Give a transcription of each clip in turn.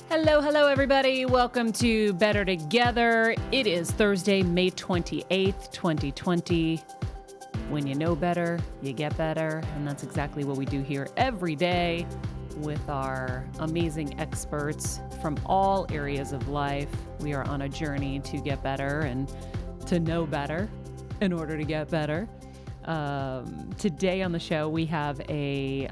Hello, everybody. Welcome to Better Together. It is Thursday, May 28th, 2020. When you know better, you get better. And that's exactly what we do here every day with our amazing experts from all areas of life. We are on a journey to get better and to know better in order to get better. Today on the show, we have a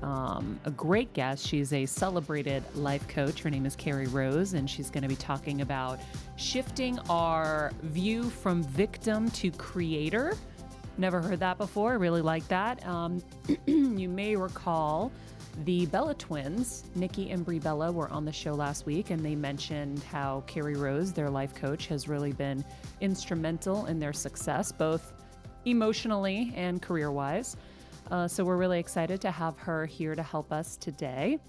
great guest. She's a celebrated life coach. Her name is Carrie Rose, and she's going to be talking about shifting our view from victim to creator. Never heard that before. I really like that. You may recall the Bella twins, Nikki and Brie Bella, were on the show last week, and they mentioned how Carrie Rose, their life coach, has really been instrumental in their success, both emotionally and career-wise. So we're really excited to have her here to help us today.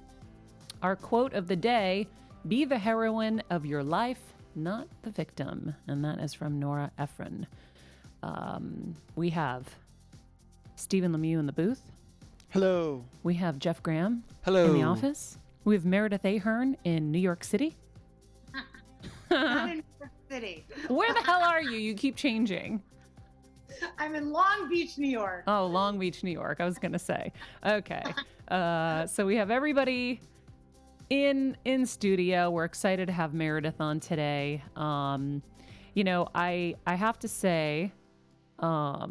Our quote of the day, be the heroine of your life, not the victim. And that is from Nora Ephron. We have Stephen Lemieux in the booth. Hello. We have Jeff Graham Hello. in the office. We have Meredith Ahern in New York City. Not in New York City. Where the hell are you? You keep changing. I'm in Long Beach, New York. Oh, Long Beach, New York. I was going to say. Okay. So we have everybody in studio. We're excited to have Meredith on today. I have to say, I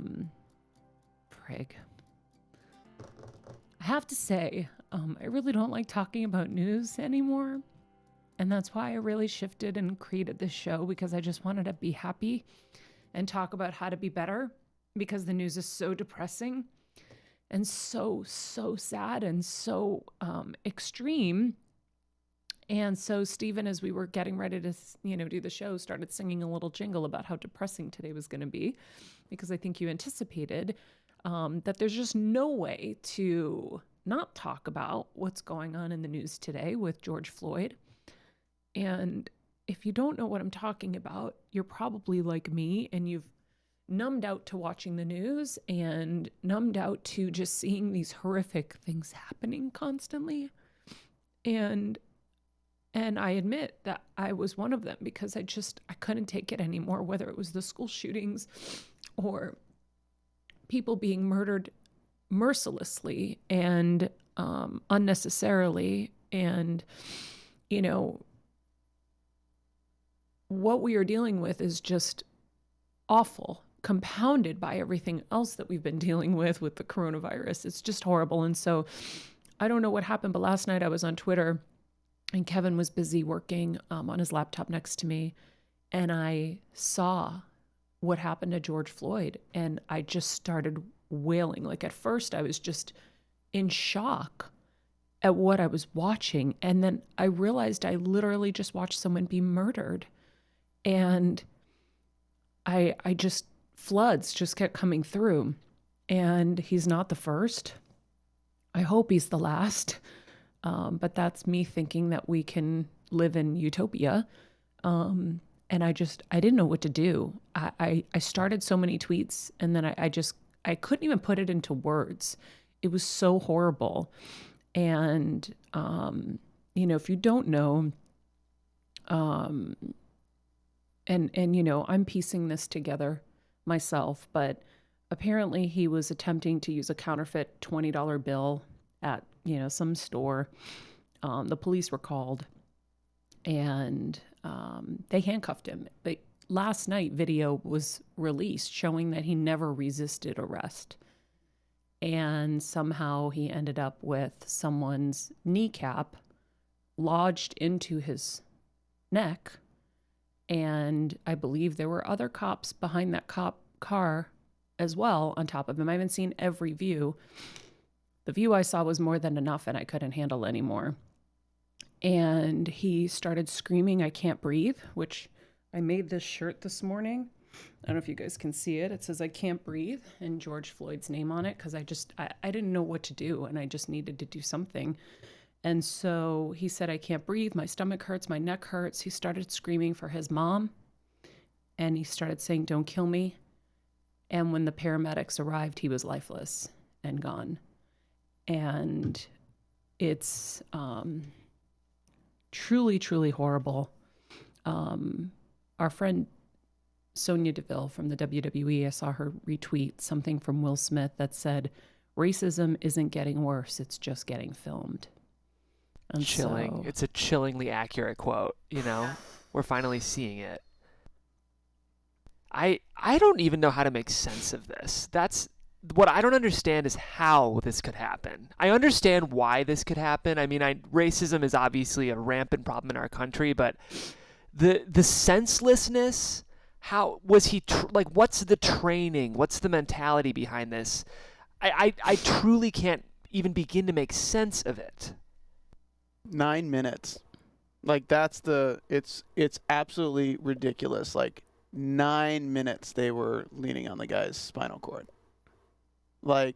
have to say, I really don't like talking about news anymore. And that's why I really shifted and created this show, because I just wanted to be happy and talk about how to be better, because the news is so depressing and so sad and so extreme. And so Stephen, as we were getting ready to, do the show, started singing a little jingle about how depressing today was going to be, because I think you anticipated that there's just no way to not talk about what's going on in the news today with George Floyd. And if you don't know what I'm talking about, you're probably like me, and you've numbed out to watching the news and numbed out to just seeing these horrific things happening constantly. And I admit that I was one of them, because I couldn't take it anymore, whether it was the school shootings or people being murdered mercilessly and unnecessarily. And, what we are dealing with is just awful, compounded by everything else that we've been dealing with the coronavirus. It's just horrible. And so I don't know what happened, but last night I was on Twitter and Kevin was busy working on his laptop next to me. And I saw what happened to George Floyd, and I just started wailing. Like, at first I was just in shock at what I was watching. And then I realized I literally just watched someone be murdered. And I just, floods just kept coming through. And he's not the first. I hope he's the last. But that's me thinking that we can live in utopia. And I didn't know what to do. I started so many tweets, and then I couldn't even put it into words. It was so horrible. And, if you don't know, I'm piecing this together myself, but apparently he was attempting to use a counterfeit $20 bill at, some store. The police were called, and they handcuffed him. But last night, video was released showing that he never resisted arrest. And somehow he ended up with someone's kneecap lodged into his neck. And I believe there were other cops behind that cop car as well on top of him. I haven't seen every view. The view I saw was more than enough, and I couldn't handle anymore. And he started screaming, "I can't breathe," which I made this shirt this morning. I don't know if you guys can see it. It says, "I can't breathe," and George Floyd's name on it, because I didn't know what to do, and I just needed to do something. And so he said, "I can't breathe. My stomach hurts. My neck hurts." He started screaming for his mom, and he started saying, "Don't kill me." And when the paramedics arrived, he was lifeless and gone. And it's truly, truly horrible. Our friend Sonia Deville from the WWE, I saw her retweet something from Will Smith that said, racism isn't getting worse, it's just getting filmed. And Chilling. so, It's a chillingly accurate quote, you know? We're finally seeing it. I don't even know how to make sense of this. That's what I don't understand is how this could happen. I understand why this could happen. I mean, racism is obviously a rampant problem in our country, but the senselessness, how was he like, what's the training? What's the mentality behind this? I truly can't even begin to make sense of it. 9 minutes. Like, that's it's absolutely ridiculous. Like, 9 minutes they were leaning on the guy's spinal cord. Like,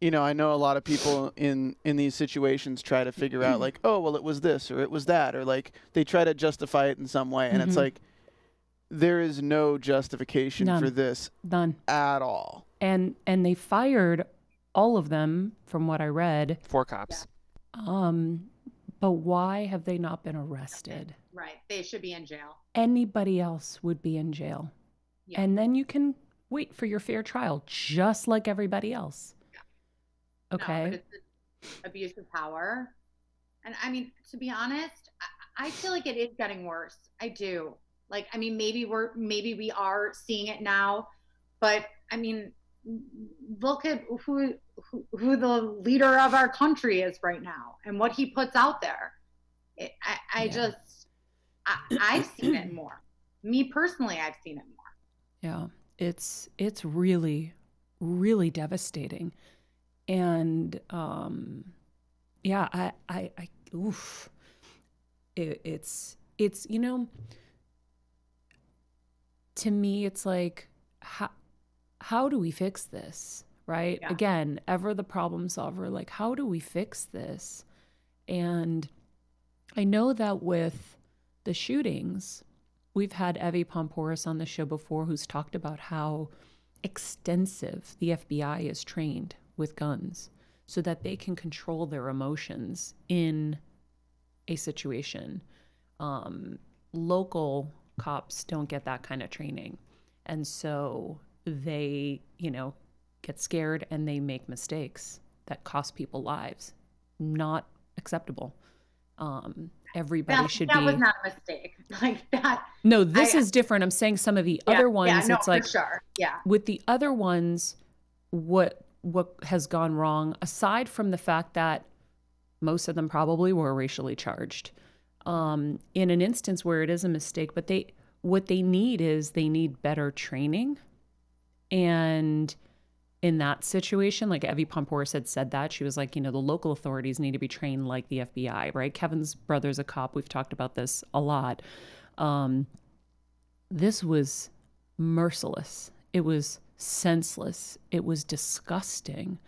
you know, I know a lot of people in these situations try to figure out, like, oh, well, it was this or it was that, or like they try to justify it in some way. And it's like, there is no justification for this at all. And they fired all of them, from what I read. 4 cops. But why have they not been arrested? Right. They should be in jail. Anybody else would be in jail. Yeah. And then you can wait for your fair trial, just like everybody else. Yeah. Okay. No, but it's abuse of power. And I mean, to be honest, I feel like it is getting worse. I do. Like, I mean, maybe we are seeing it now, but I mean, look at who the leader of our country is right now and what he puts out there. I've seen it more. Me personally, I've seen it more. Yeah, it's really, really devastating. And yeah, oof. It's you know, to me, it's like, how do we fix this, right? Yeah. Again, ever the problem solver, like, how do we fix this? And I know that with the shootings, we've had Evie Pomporis on the show before, who's talked about how extensive the FBI is trained with guns so that they can control their emotions in a situation. Local cops don't get that kind of training. And so they, you know, get scared and they make mistakes that cost people lives. Not acceptable. Everybody should be. That was not a mistake. Like that. No, this is different. I'm saying some of the other ones. Yeah, no, it's like, for sure. Yeah. with the other ones, what has gone wrong, aside from the fact that most of them probably were racially charged, in an instance where it is a mistake, but what they need better training. And in that situation, like Evie Pomporis had said that, she was like, you know, the local authorities need to be trained like the FBI, right? Kevin's brother's a cop. We've talked about this a lot. This was merciless. It was senseless. It was disgusting.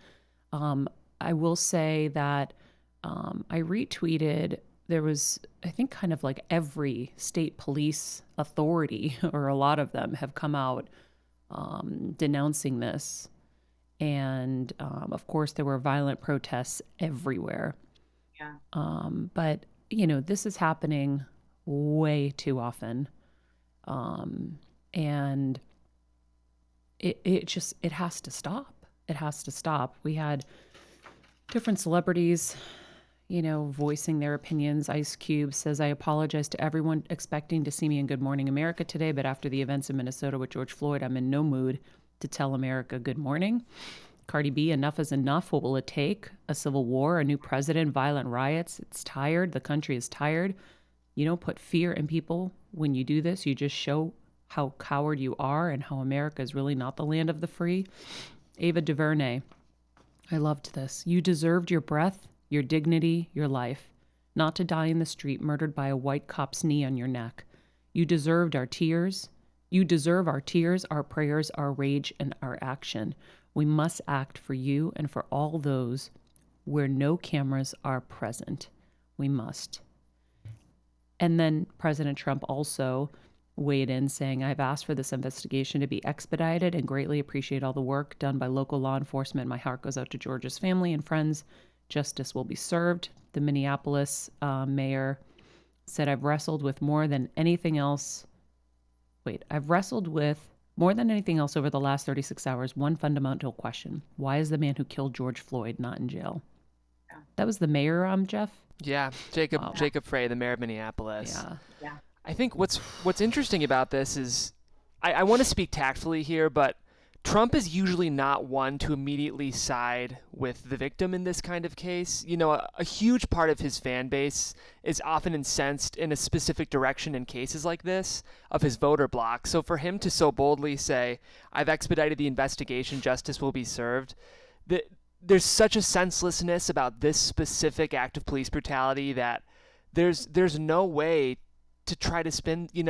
I will say that I retweeted, there was, I think, kind of like every state police authority, or a lot of them, have come out denouncing this. And of course, there were violent protests everywhere. Yeah. But, you know, this is happening way too often. And it has to stop. It has to stop. We had different celebrities, you know, voicing their opinions. Ice Cube says, I apologize to everyone expecting to see me in Good Morning America today, but after the events in Minnesota with George Floyd, I'm in no mood to tell America good morning. Cardi B, enough is enough. What will it take? A civil war, a new president, violent riots. It's tired. The country is tired. You don't put fear in people when you do this. You just show how coward you are and how America is really not the land of the free. Ava DuVernay, I loved this. You deserved your breath, your dignity, your life, not to die in the street murdered by a white cop's knee on your neck. You deserved our tears. You deserve our tears, our prayers, our rage, and our action. We must act for you and for all those where no cameras are present. We must. And then President Trump also weighed in, saying, I've asked for this investigation to be expedited and greatly appreciate all the work done by local law enforcement. My heart goes out to George's family and friends. Justice will be served. The Minneapolis mayor said, I've wrestled with more than anything else. I've wrestled with more than anything else over the last 36 hours, one fundamental question. Why is the man who killed George Floyd not in jail? Yeah. That was the mayor, Jeff? Yeah, Jacob Frey, the mayor of Minneapolis. Yeah. I think what's interesting about this is, I want to speak tactfully here, but Trump is usually not one to immediately side with the victim in this kind of case. You know, a huge part of his fan base is often incensed in a specific direction in cases like this of his voter bloc. So for him to so boldly say, I've expedited the investigation, justice will be served, there's such a senselessness about this specific act of police brutality that there's no way to try to spin, you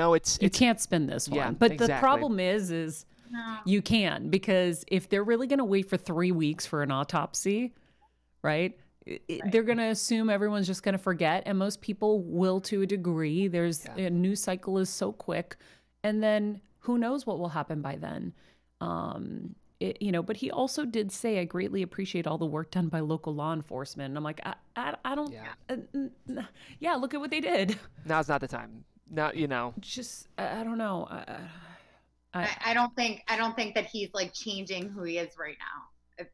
can't spin this one. Yeah, but exactly. The problem is No. you can, because if they're really going to wait for 3 weeks for an autopsy, right? They're going to assume everyone's just going to forget, and most people will to a degree. A news cycle is so quick, and then who knows what will happen by then. But he also did say, I greatly appreciate all the work done by local law enforcement. And I'm like, I don't, look at what they did. Now's not the time. Now, Just, I don't know. I don't think that he's like changing who he is right now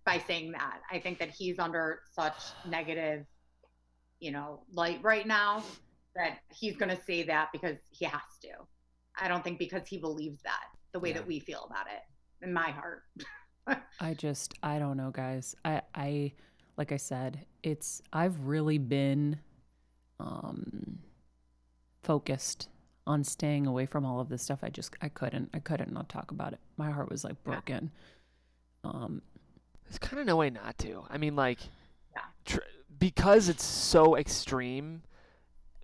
by saying that. I think that he's under such negative, light right now that he's going to say that because he has to. I don't think because he believes that the way that we feel about it in my heart. I don't know, guys. I like I said, I've really been focused on staying away from all of this stuff. I couldn't not talk about it. My heart was like broken. There's kind of no way not to. I mean, because it's so extreme,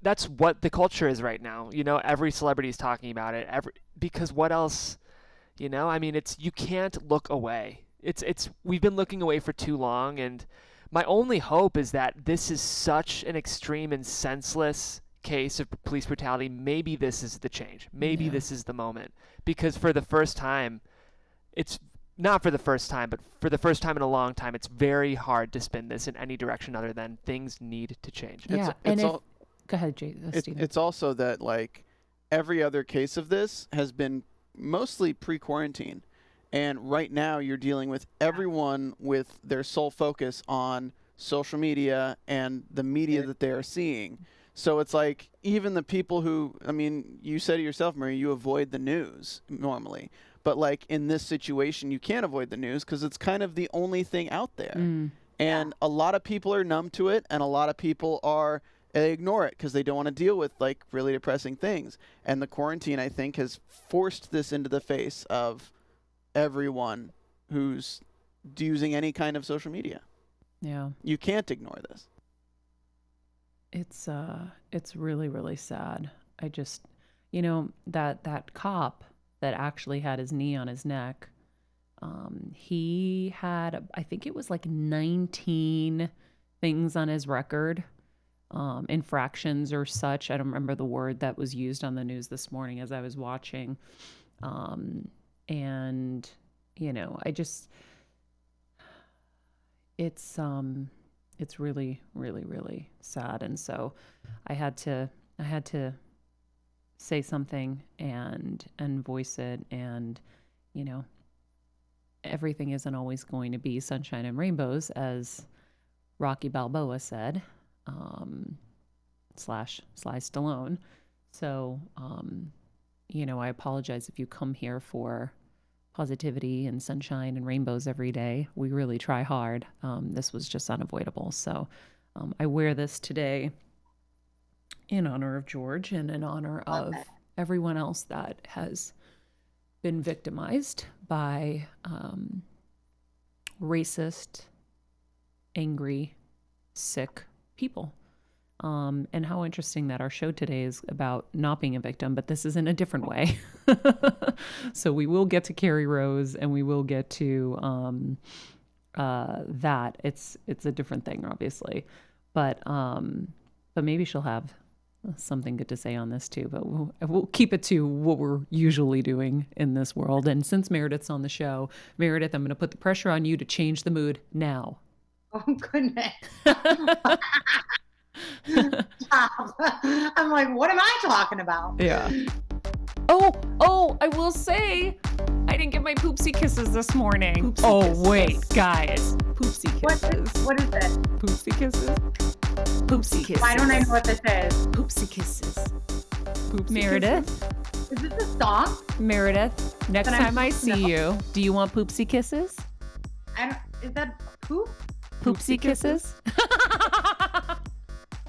that's what the culture is right now. Every celebrity is talking about it. Because what else? I mean, you can't look away. We've been looking away for too long, and my only hope is that this is such an extreme and senseless case of police brutality. Maybe this is the change. Maybe this is the moment. Because for the first time, it's not for the first time, but for the first time in a long time, it's very hard to spin this in any direction other than things need to change. Yeah, go ahead, Jay. It's also that every other case of this has been mostly pre-quarantine, and right now you're dealing with everyone with their sole focus on social media and the media that they are seeing. So it's like even the people who, I mean, you said it yourself, Marie, you avoid the news normally, but in this situation you can't avoid the news because it's kind of the only thing out there. And a lot of people are numb to it, and a lot of people they ignore it because they don't want to deal with really depressing things. And the quarantine, I think, has forced this into the face of everyone who's using any kind of social media. Yeah. You can't ignore this. It's really, really sad. I just, that cop that actually had his knee on his neck, he had, I think it was 19 things on his record. Infractions or such. I don't remember the word that was used on the news this morning as I was watching. And it's really, really, really sad. And so I had to say something and voice it. And, everything isn't always going to be sunshine and rainbows, as Rocky Balboa said. / Sly Stallone. So, I apologize if you come here for positivity and sunshine and rainbows every day. We really try hard. This was just unavoidable. So, I wear this today in honor of George and in honor of everyone else that has been victimized by racist, angry, sick people. And how interesting that our show today is about not being a victim, but this is in a different way. So we will get to Carrie Rose, and we will get to that. It's a different thing, obviously, but maybe she'll have something good to say on this too. But we'll keep it to what we're usually doing in this world. And since Meredith's on the show, Meredith, I'm going to put the pressure on you to change the mood now. Oh, goodness. Stop. I'm like, what am I talking about? Yeah. Oh, I will say, I didn't get my poopsie kisses this morning. Wait, guys. Poopsie kisses. What is this? Poopsie kisses? Poopsie kisses. Why don't I know what this is? Poopsie kisses. Meredith? Is this a song? Meredith, next Then time I see no. you, do you want poopsie kisses? Is that poop? Poopsie kisses?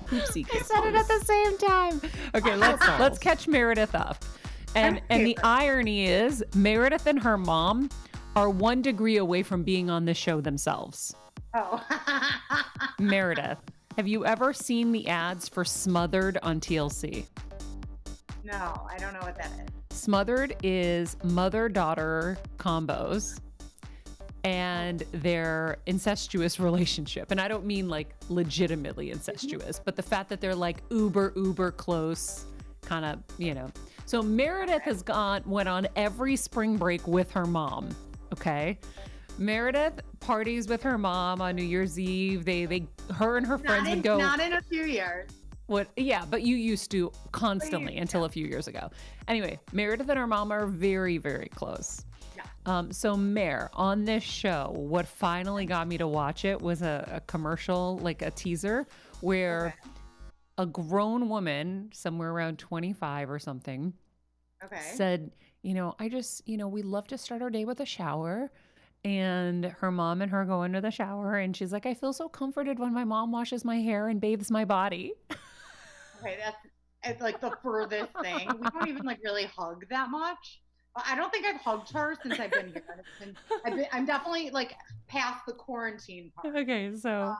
Poopsie kisses. I said it at the same time. Okay, let's catch Meredith up. And the irony is, Meredith and her mom are 1 degree away from being on the show themselves. Oh. Meredith, have you ever seen the ads for Smothered on TLC? No, I don't know what that is. Smothered is mother-daughter combos and their incestuous relationship. And I don't mean like legitimately incestuous, but the fact that they're like uber close, kind of, you know. So Meredith went on every spring break with her mom, okay? Meredith parties with her mom on New Year's Eve. Her and her friends would go. Not in a few years. What? Yeah, but you used to constantly until a few years ago. Anyway, Meredith and her mom are very, very close. Yeah. So Mare, on this show, what finally got me to watch it was a commercial, like a teaser, where a grown woman, somewhere around 25 or something, said, we love to start our day with a shower. And her mom and her go into the shower, and she's like, I feel so comforted when my mom washes my hair and bathes my body. Okay, it's like the furthest thing. We don't even like really hug that much. I don't think I've hugged her since I've been here. I'm definitely like past the quarantine part. Okay, so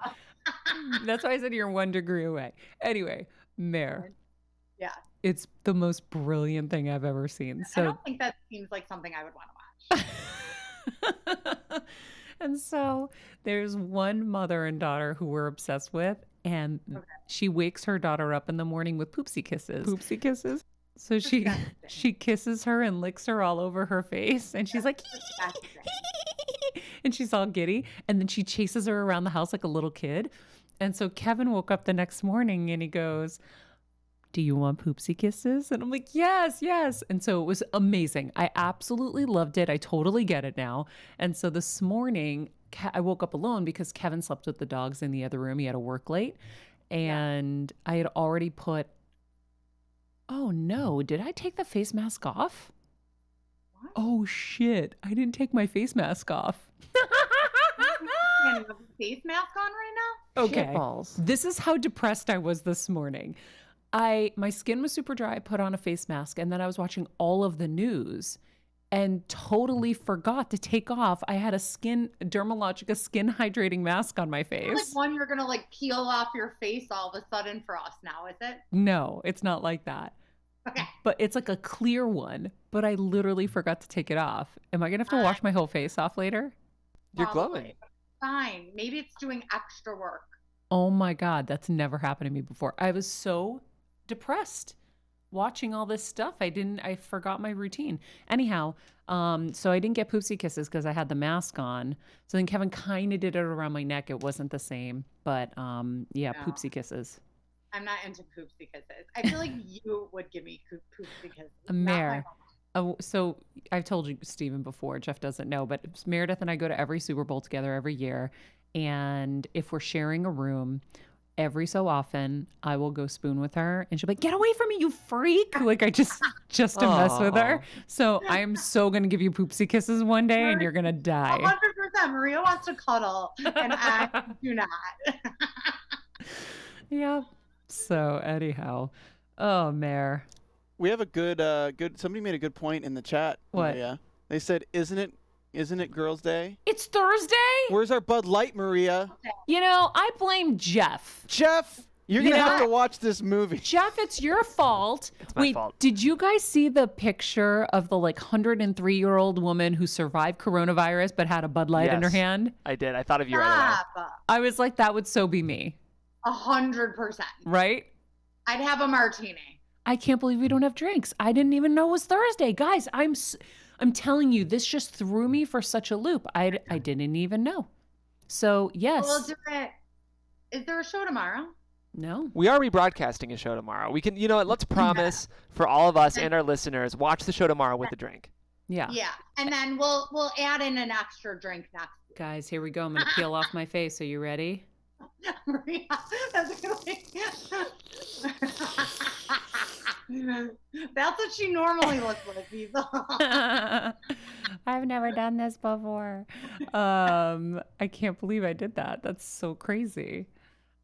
that's why I said you're 1 degree away. Anyway, Mare. Yeah. It's the most brilliant thing I've ever seen. So I don't think that seems like something I would want to watch. And so there's one mother and daughter who we're obsessed with, and she wakes her daughter up in the morning with poopsie kisses. Poopsie kisses? So she kisses her and licks her all over her face, and she's like, and she's all giddy, and then she chases her around the house like a little kid. And so Kevin woke up the next morning and he goes, do you want poopsie kisses? And I'm like, yes. And so it was amazing. I absolutely loved it. I totally get it now. And so this morning, I woke up alone because Kevin slept with the dogs in the other room. He had to work late. And I had already put, oh no, did I take the face mask off? What? Oh shit, I didn't take my face mask off. You have a face mask on right now? Okay. This is how depressed I was this morning. My skin was super dry. I put on a face mask, and then I was watching all of the news and totally forgot to take off. I had a Dermalogica skin hydrating mask on my face. Like one you're gonna like peel off your face all of a sudden for us now, is it? No, it's not like that. Okay. But it's like a clear one, but I literally forgot to take it off. Am I gonna have to wash my whole face off later? You're glowing. Fine. Maybe it's doing extra work. Oh my God, that's never happened to me before. I was so depressed watching all this stuff. I forgot my routine. Anyhow, so I didn't get poopsie kisses because I had the mask on. So then Kevin kind of did it around my neck. It wasn't the same, but poopsie kisses. I'm not into poopsie kisses. I feel like you would give me poopsie kisses. Mare. So I've told you, Stephen, before. Jeff doesn't know, but Meredith and I go to every Super Bowl together every year. And if we're sharing a room, every so often I will go spoon with her and she'll be like, get away from me, you freak. Like I just to mess with her. So I am so going to give you poopsie kisses one day and you're going to die. 100%. Maria wants to cuddle and I do not. Yeah. So anyhow, oh, Mare. We have a good somebody made a good point in the chat. What? Maria. They said, isn't it Girls' Day? It's Thursday? Where's our Bud Light, Maria? I blame Jeff. Jeff, you're going to have to watch this movie. Jeff, it's your fault. It's my fault. Did you guys see the picture of the 103-year-old woman who survived coronavirus but had a Bud Light in her hand? I did. I thought of you right away. I was like, that would so be me. 100%. Right? I'd have a martini. I can't believe we don't have drinks. I didn't even know it was Thursday. Guys, I'm telling you, this just threw me for such a loop. I didn't even know. So, yes. We'll do it. Is there a show tomorrow? No. We are rebroadcasting a show tomorrow. We can, you know what? Let's promise for all of us and our listeners, watch the show tomorrow with a drink. Yeah. Yeah, and then we'll add in an extra drink next week. Guys, here we go. I'm going to peel off my face. Are you ready? Maria, that's what she normally looks like, people. I've never done this before. I can't believe I did that. That's so crazy.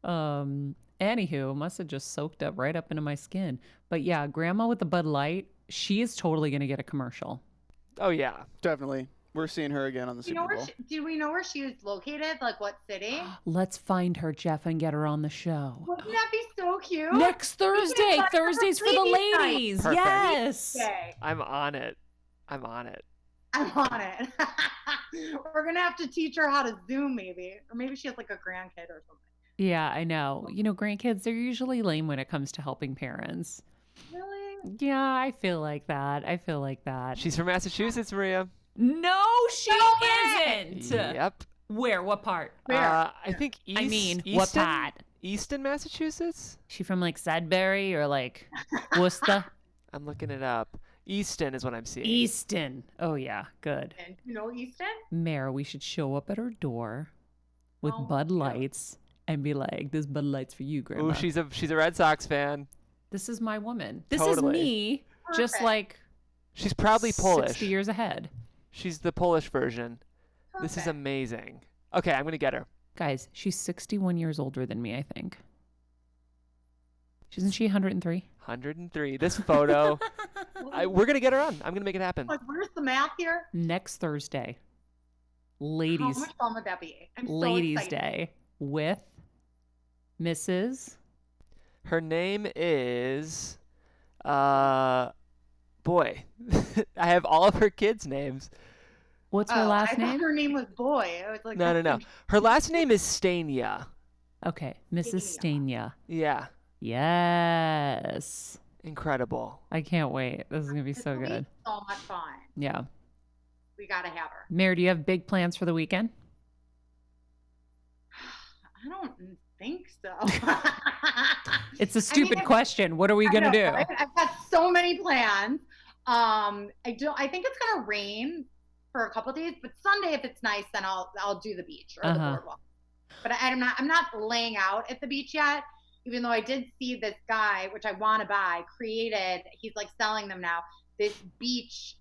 Anywho, must have just soaked up right up into my skin. But yeah, Grandma with the Bud Light, she is totally going to get a commercial. Oh, yeah. Definitely. We're seeing her again on the Super Bowl. Do we know where she was located? Like what city? Let's find her, Jeff, and get her on the show. Wouldn't that be so cute? Next Thursday. Like Thursdays for the preview night. ladies. Perfect. Yes. Okay. I'm on it. I'm on it. I'm on it. We're going to have to teach her how to Zoom maybe. Or maybe she has like a grandkid or something. Yeah, I know. You know, grandkids, they're usually lame when it comes to helping parents. Really? Yeah, I feel like that. She's from Massachusetts, Maria. No, she No way! isn't. Yep. Where? What part? Where? I think What Easton, part? Easton, Massachusetts? She from like Sudbury or like Worcester? I'm looking it up. Easton is what I'm seeing. Easton. Oh yeah, good. And you know Easton? Mara, we should show up at her door with Oh, Bud cute. Lights and be like, "This Bud Lights for you, Grandma." Ooh, she's a Red Sox fan. This is my woman. This Totally. is me, just Perfect. like She's proudly Polish. 60 years ahead. She's the Polish version. This is Perfect. amazing. Okay, I'm going to get her. Guys, she's 61 years older than me, I think. Isn't she 103? 103. This photo. We're going to get her on. I'm going to make it happen. Like, where's the math here? Next Thursday. How Ladies much fun would that be? I'm so Ladies excited. Day with Mrs. Her name is boy. I have all of her kids' names. What's her Oh, last I thought name? her name was Boy. I was like, No. Her last name is Stania. Okay, Mrs. Stania. Yeah. Yes. Incredible. I can't wait. This is going to be This so will be good. so much fun. Yeah. We got to have her. Mary, do you have big plans for the weekend? I don't think so. It's a stupid question. What are we going to do? Right? I've got so many plans. I think it's gonna rain for a couple days, but Sunday, if it's nice, then I'll do the beach or the boardwalk. But I'm not laying out at the beach yet, even though I did see this guy, which I want to buy, created. He's like selling them now. This beach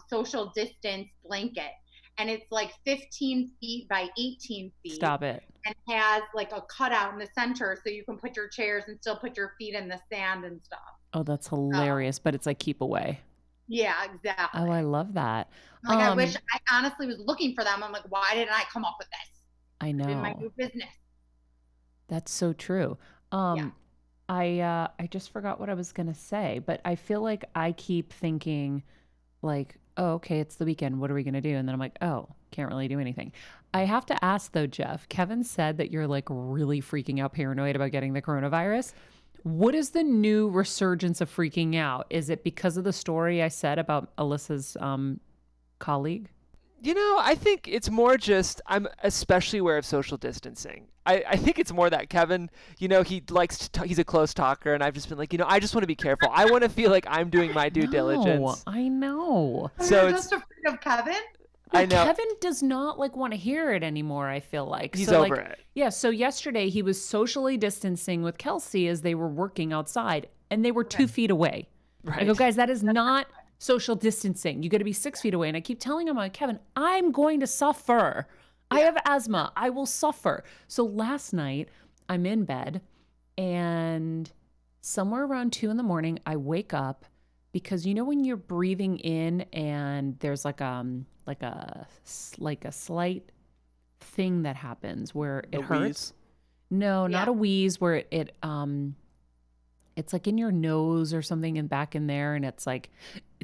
social distance blanket, and it's like 15 feet by 18 feet. Stop it. And has like a cutout in the center so you can put your chairs and still put your feet in the sand and stuff. Oh, that's hilarious. But it's like keep away. Yeah, exactly. Oh, I love that. Like, I wish I honestly was looking for them. I'm like, why didn't I come up with this? I In my know. new business. That's so true. I just forgot what I was going to say, but I feel like I keep thinking like, oh, okay, it's the weekend. What are we going to do? And then I'm like, oh, can't really do anything. I have to ask though, Jeff, Kevin said that you're like really freaking out paranoid about getting the coronavirus. What is the new resurgence of freaking out? Is it because of the story I said about Alyssa's colleague? You know, I think it's more just I'm especially aware of social distancing. I think it's more that Kevin, you know, he likes to talk, he's a close talker, and I've just been like, you know, I just want to be careful. I want to feel like I'm doing my due diligence. I know. So You're it's just afraid of Kevin? I know Kevin does not like want to hear it anymore, I feel like. he's so, over like, it. Yeah, so yesterday he was socially distancing with Kelsey as they were working outside, and they were 2 feet away. Right. I go, guys, that is not social distancing. You got to be 6 feet away. And I keep telling him, like, Kevin, I'm going to suffer. I have asthma. I will suffer. So last night I'm in bed, and somewhere around 2 a.m, I wake up because you know when you're breathing in and there's like a slight thing that happens where it hurts. Wheeze? No, not Yeah. a wheeze, where it's like in your nose or something and back in there, and it's like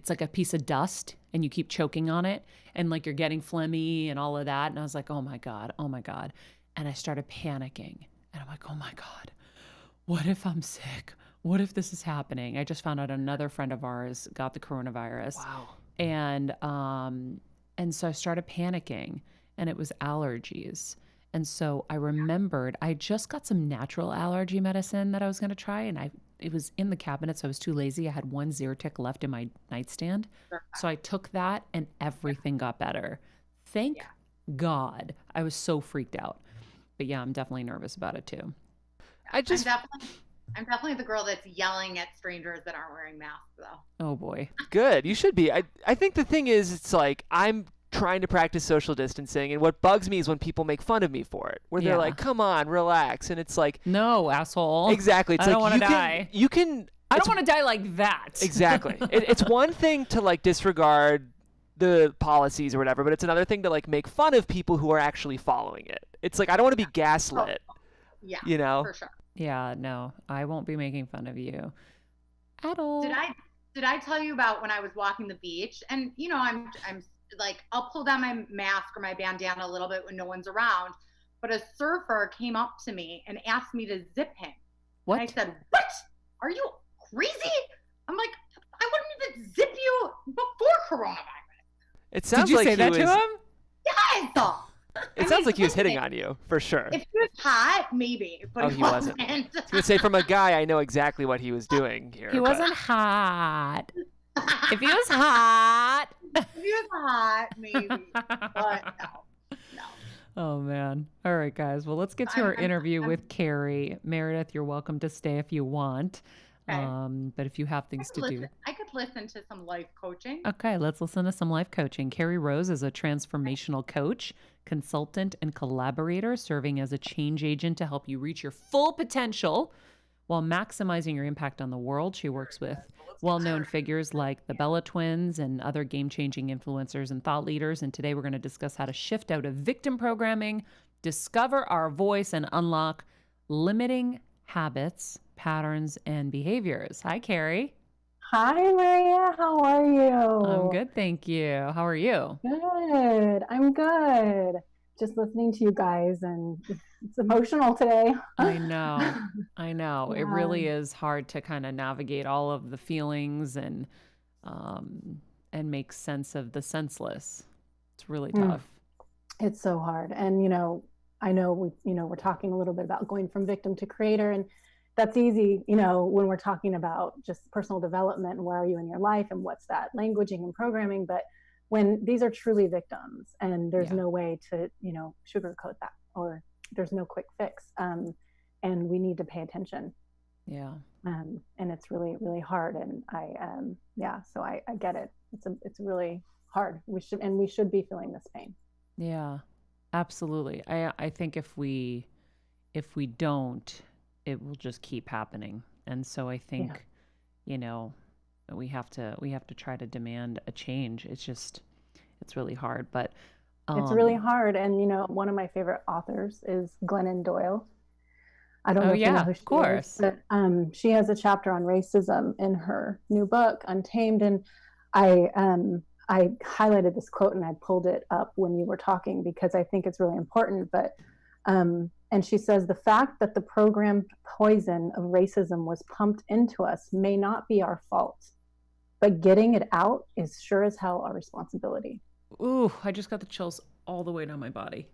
a piece of dust and you keep choking on it and like you're getting phlegmy and all of that. And I was like, oh my God. And I started panicking and I'm like, oh my God, what if I'm sick? What if this is happening? I just found out another friend of ours got the coronavirus. Wow. And so I started panicking, and it was allergies. And so I remembered I just got some natural allergy medicine that I was going to try, and it was in the cabinet, so I was too lazy. I had one Zyrtec left in my nightstand. So I took that and everything got better. Thank God. I was so freaked out. But yeah, I'm definitely nervous about it too. I'm definitely the girl that's yelling at strangers that aren't wearing masks, though. Oh boy. Good. You should be. I think the thing is, it's like I'm trying to practice social distancing, and what bugs me is when people make fun of me for it, where they're like, come on, relax. And it's like, no, asshole. Exactly. It's I like, don't want to die. I don't want to die like that. Exactly. It's one thing to like disregard the policies or whatever, but it's another thing to like make fun of people who are actually following it. It's like, I don't want to be gaslit. Yeah. You know? For sure. Yeah, no, I won't be making fun of you at all. Did I tell you about when I was walking the beach? And you know, I'm like, I'll pull down my mask or my bandana a little bit when no one's around. But a surfer came up to me and asked me to zip him. What? And I said, "What? Are you crazy?" I'm like, I wouldn't even zip you before coronavirus. It sounds Did you like say that to him? Yes. It sounds like he was hitting on you, for sure. If he was hot, maybe. But he wasn't. I was going to say, from a guy, I know exactly what he was doing here. He wasn't hot. If he was hot. If he was hot, maybe. But no. Oh, man. All right, guys. Well, let's get to our interview with Carrie. Meredith, you're welcome to stay if you want. Okay. But if you have things to do. I could listen to some life coaching. Okay, let's listen to some life coaching. Carrie Rose is a transformational coach, consultant, and collaborator, serving as a change agent to help you reach your full potential while maximizing your impact on the world. She works with well-known figures like the Bella twins and other game-changing influencers and thought leaders. And today we're going to discuss how to shift out of victim programming, discover our voice, and unlock limiting habits, patterns, and behaviors. Hi, Carrie. Hi, Maria. How are you? I'm good, thank you. How are you? Good. I'm good. Just listening to you guys, and it's emotional today. I know. Yeah. It really is hard to kind of navigate all of the feelings and make sense of the senseless. It's really tough. It's so hard. And, I know we're talking a little bit about going from victim to creator, and that's easy, when we're talking about just personal development and where are you in your life and what's that languaging and programming. But when these are truly victims and there's no way to, sugarcoat that, or there's no quick fix, and we need to pay attention. Yeah. And it's really, really hard. And so I get it. It's really hard. We should be feeling this pain. Yeah, absolutely. I think if we don't, it will just keep happening. And so I think, we have to try to demand a change. It's really hard, but it's really hard. And, one of my favorite authors is Glennon Doyle. I don't know if you know who she is, but she has a chapter on racism in her new book, Untamed. And I highlighted this quote and I pulled it up when you were talking because I think it's really important. But and she says, the fact that the programmed poison of racism was pumped into us may not be our fault, but getting it out is sure as hell our responsibility. Ooh, I just got the chills all the way down my body.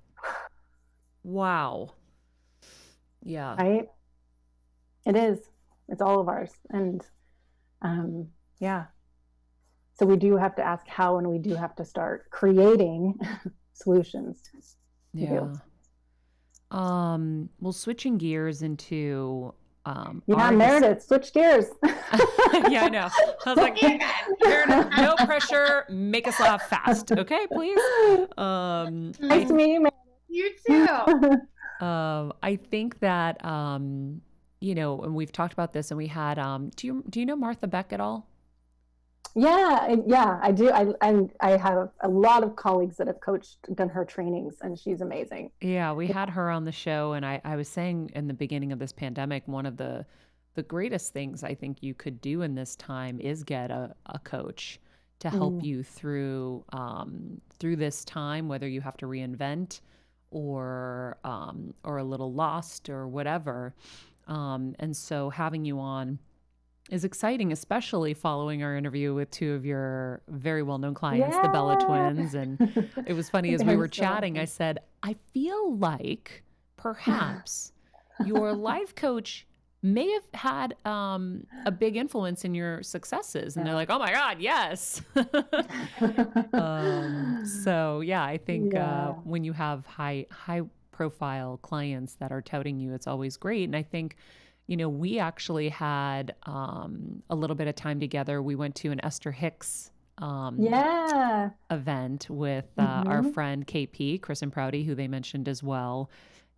Wow. Yeah. Right? It is. It's all of ours. And so we do have to ask how, and we do have to start creating solutions. Yeah. Well, switching gears into Meredith, switch gears. Yeah, I know. I was like, Meredith, no pressure, make us laugh fast, okay, please. Nice to meet you, Meredith. You too. I think that and we've talked about this, and we had do you know Martha Beck at all? Yeah, I do. I have a lot of colleagues that have done her trainings, and she's amazing. Yeah, we had her on the show, and I was saying in the beginning of this pandemic, one of the greatest things I think you could do in this time is get a coach to help you through this time, whether you have to reinvent or a little lost or whatever. And so having you on is exciting, especially following our interview with two of your very well-known clients, the Bella twins. And it was funny as we were chatting, I said, I feel like perhaps your life coach may have had a big influence in your successes. And they're like, oh my God, yes. So yeah, I think when you have high profile clients that are touting you, it's always great. And I think, we actually had a little bit of time together. We went to an Esther Hicks event with our friend KP, Chris and Prouty, who they mentioned as well.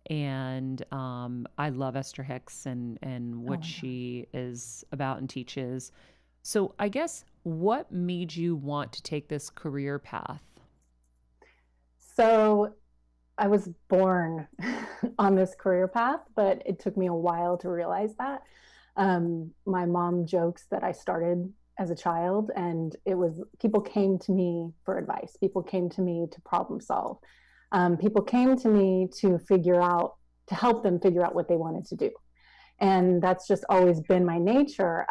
And I love Esther Hicks and what she is about and teaches. So I guess what made you want to take this career path? So I was born on this career path, but it took me a while to realize that. My mom jokes that I started as a child, and it was people came to me for advice. People came to me to problem solve. People came to me to help them figure out what they wanted to do. And that's just always been my nature.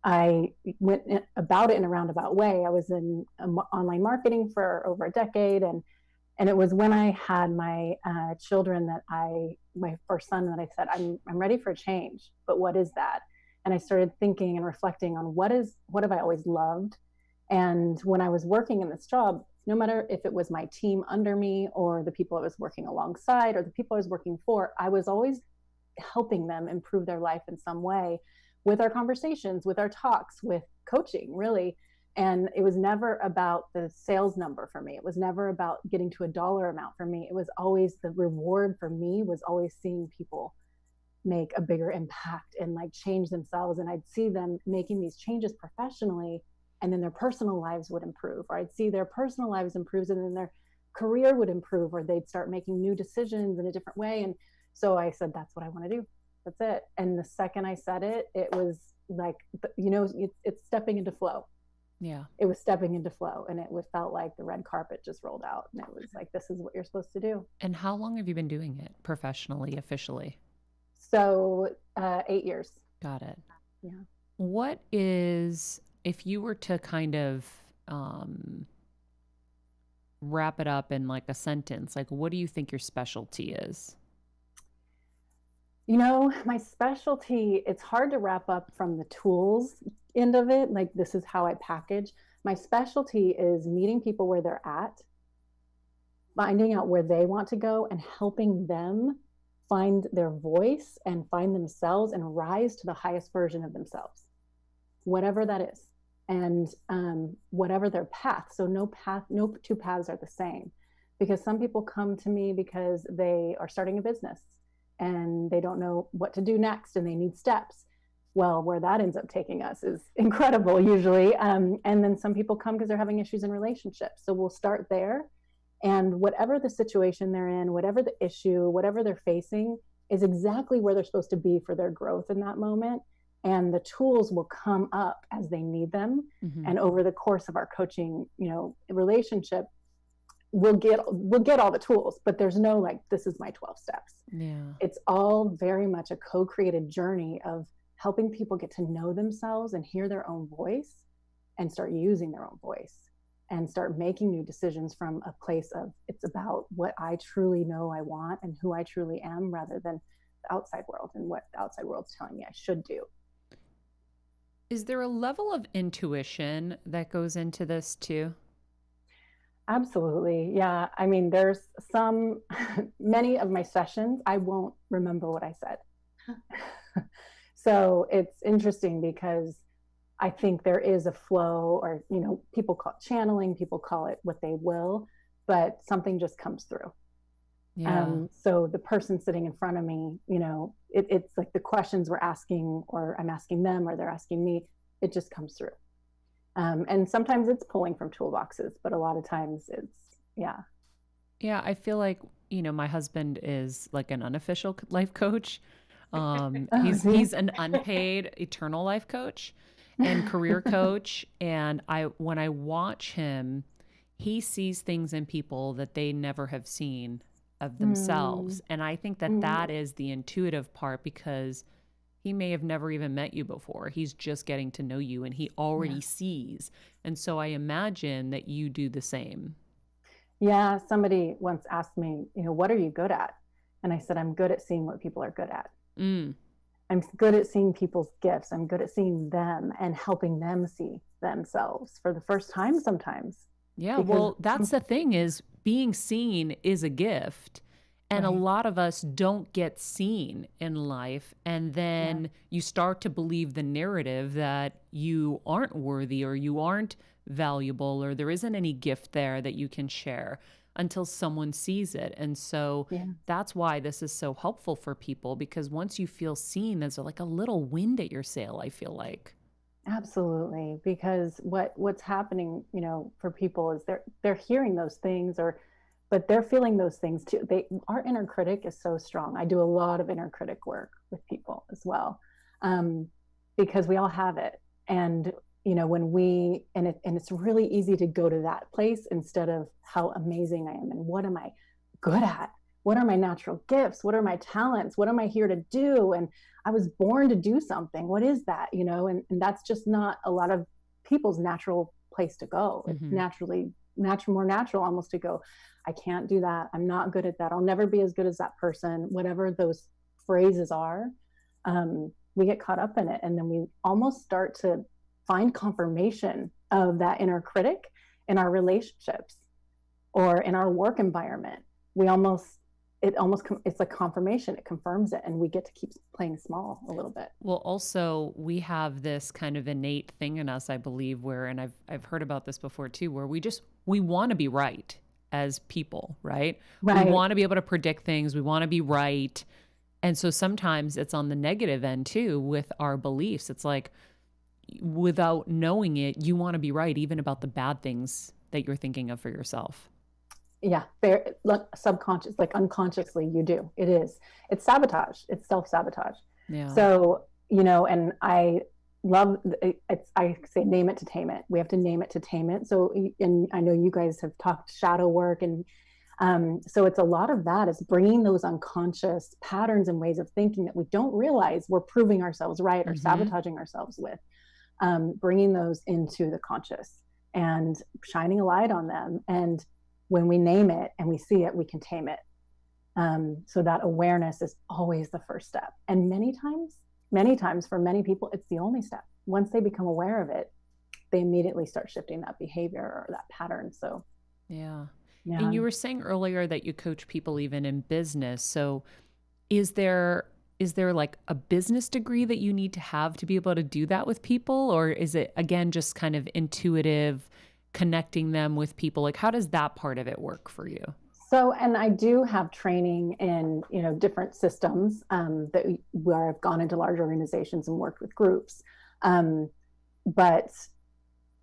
I went about it in a roundabout way. I was in online marketing for over a decade. And it was when I had my children my first son, that I said, I'm ready for a change, but what is that? And I started thinking and reflecting on what have I always loved? And when I was working in this job, no matter if it was my team under me or the people I was working alongside or the people I was working for, I was always helping them improve their life in some way with our conversations, with our talks, with coaching, really. And it was never about the sales number for me. It was never about getting to a dollar amount for me. It was always the reward for me was always seeing people make a bigger impact and change themselves. And I'd see them making these changes professionally, and then their personal lives would improve, or I'd see their personal lives improve, and then their career would improve, or they'd start making new decisions in a different way. And so I said, that's what I want to do. That's it. And the second I said it, it was like, it's stepping into flow. Yeah. It was stepping into flow, and it felt like the red carpet just rolled out, and it was like, this is what you're supposed to do. And how long have you been doing it professionally, officially? So 8 years. Got it. Yeah. What is, if you were to kind of wrap it up in a sentence, what do you think your specialty is? My specialty, it's hard to wrap up from the tools end of it. This is how I package. My specialty is meeting people where they're at, finding out where they want to go, and helping them find their voice and find themselves and rise to the highest version of themselves, whatever that is. And whatever their path. So no two paths are the same, because some people come to me because they are starting a business and they don't know what to do next and they need steps. Well, where that ends up taking us is incredible usually. And then some people come because they're having issues in relationships. So we'll start there, and whatever the situation they're in, whatever the issue, whatever they're facing is exactly where they're supposed to be for their growth in that moment. And the tools will come up as they need them. Mm-hmm. And over the course of our coaching, relationship, we'll get all the tools, but there's no this is my 12 steps. Yeah. It's all very much a co-created journey of helping people get to know themselves and hear their own voice and start using their own voice and start making new decisions from a place of, it's about what I truly know I want and who I truly am, rather than the outside world and what the outside world's telling me I should do. Is there a level of intuition that goes into this too? Absolutely. Yeah. I mean, there's many of my sessions, I won't remember what I said. So it's interesting because I think there is a flow, or, people call it channeling, people call it what they will, but something just comes through. Yeah. So the person sitting in front of me, it's like the questions we're asking, or I'm asking them, or they're asking me, it just comes through. And sometimes it's pulling from toolboxes, but a lot of times it's, yeah. Yeah. I feel like, my husband is an unofficial life coach. He's an unpaid eternal life coach and career coach. And when I watch him, he sees things in people that they never have seen of themselves. And I think that is the intuitive part, because He may have never even met you before. He's just getting to know you and he already sees. And so I imagine that you do the same. Yeah, somebody once asked me, what are you good at? And I said, I'm good at seeing what people are good at. I'm good at seeing people's gifts. I'm good at seeing them and helping them see themselves for the first time sometimes. Yeah, well, that's the thing, is being seen is a gift. And a lot of us don't get seen in life. And then you start to believe the narrative that you aren't worthy or you aren't valuable or there isn't any gift there that you can share until someone sees it. And so that's why this is so helpful for people, because once you feel seen, there's like a little wind at your sail, I feel like. Absolutely. Because what's happening, for people is they're hearing those things, but they're feeling those things too. Our inner critic is so strong. I do a lot of inner critic work with people as well, because we all have it. And it's really easy to go to that place instead of how amazing I am and what am I good at? What are my natural gifts? What are my talents? What am I here to do? And I was born to do something. What is that? And that's just not a lot of people's natural place to go. It's more natural almost to go, I can't do that. I'm not good at that. I'll never be as good as that person. Whatever those phrases are, we get caught up in it. And then we almost start to find confirmation of that inner critic in our relationships or in our work environment. It's like confirmation. It confirms it, and we get to keep playing small a little bit. Well, also we have this kind of innate thing in us, I believe, and I've heard about this before too, where we want to be right as people, right? We want to be able to predict things. We want to be right. And so sometimes it's on the negative end too with our beliefs. It's like, without knowing it, you want to be right even about the bad things that you're thinking of for yourself. Yeah, subconscious, like unconsciously you do. It's sabotage. It's self-sabotage. Yeah. So, and I love I say name it to tame it. We have to name it to tame it. So, and I know you guys have talked shadow work, and so it's a lot of that is bringing those unconscious patterns and ways of thinking that we don't realize we're proving ourselves right or sabotaging ourselves with. Bringing those into the conscious and shining a light on them. And when we name it and we see it, we can tame it. So that awareness is always the first step. And many times for many people, it's the only step. Once they become aware of it, they immediately start shifting that behavior or that pattern. So, yeah. And you were saying earlier that you coach people even in business. So is there like a business degree that you need to have to be able to do that with people? Or is it, again, just kind of intuitive, connecting them with people? Like, how does that part of it work for you? So, and I do have training in, different systems where I've gone into large organizations and worked with groups. But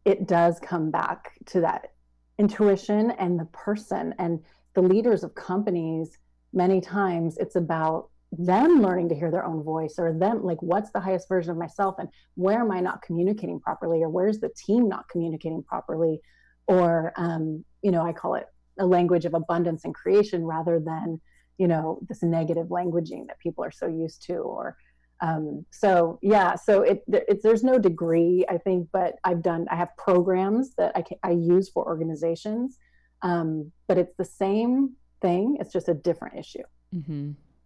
it does come back to that intuition and the person and the leaders of companies. Many times it's about them learning to hear their own voice, or them like, what's the highest version of myself, and where am I not communicating properly, or where's the team not communicating properly, or I call it a language of abundance and creation rather than this negative languaging that people are so used to. Or so there's no degree, I think, but I have programs that I use for organizations, but it's the same thing, it's just a different issue.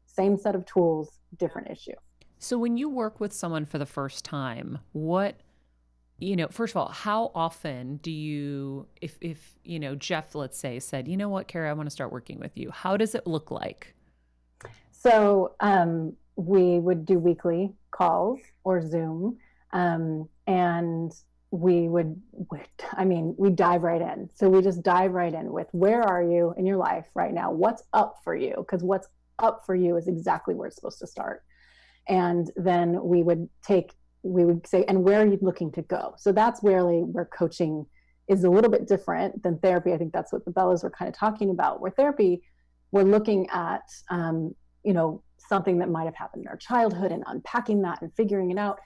Same set of tools, different issue. So when you work with someone for the first time, first of all, how often do you, if Jeff, let's say, said, you know what, Carrie, I want to start working with you. How does it look like? So we would do weekly calls or Zoom, and we dive right in. So we just dive right in with, where are you in your life right now? What's up for you? Because what's up for you is exactly where it's supposed to start. And then we would say, and where are you looking to go? So that's really where coaching is a little bit different than therapy. I think that's what the Bellas were kind of talking about, where therapy, we're looking at, something that might have happened in our childhood and unpacking that and figuring it out.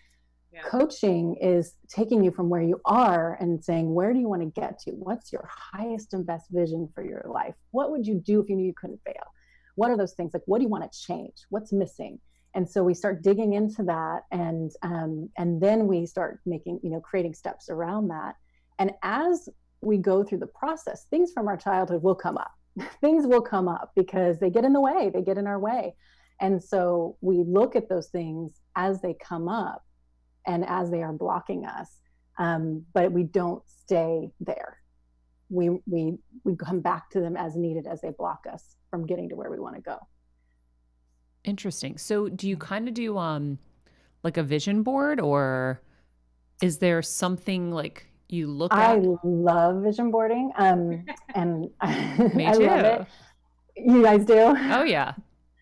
Yeah. Coaching is taking you from where you are and saying, where do you want to get to? What's your highest and best vision for your life? What would you do if you knew you couldn't fail? What are those things? Like, what do you want to change? What's missing? And so we start digging into that, and then we start making, creating steps around that. And as we go through the process, things from our childhood will come up. Things will come up because they get in the way, they get in our way. And so we look at those things as they come up and as they are blocking us, but we don't stay there. We come back to them as needed as they block us from getting to where we want to go. Interesting. So do you kind of do like a vision board, or is there something like you look at? I love vision boarding. And Me I too. love it. You guys do? Oh yeah.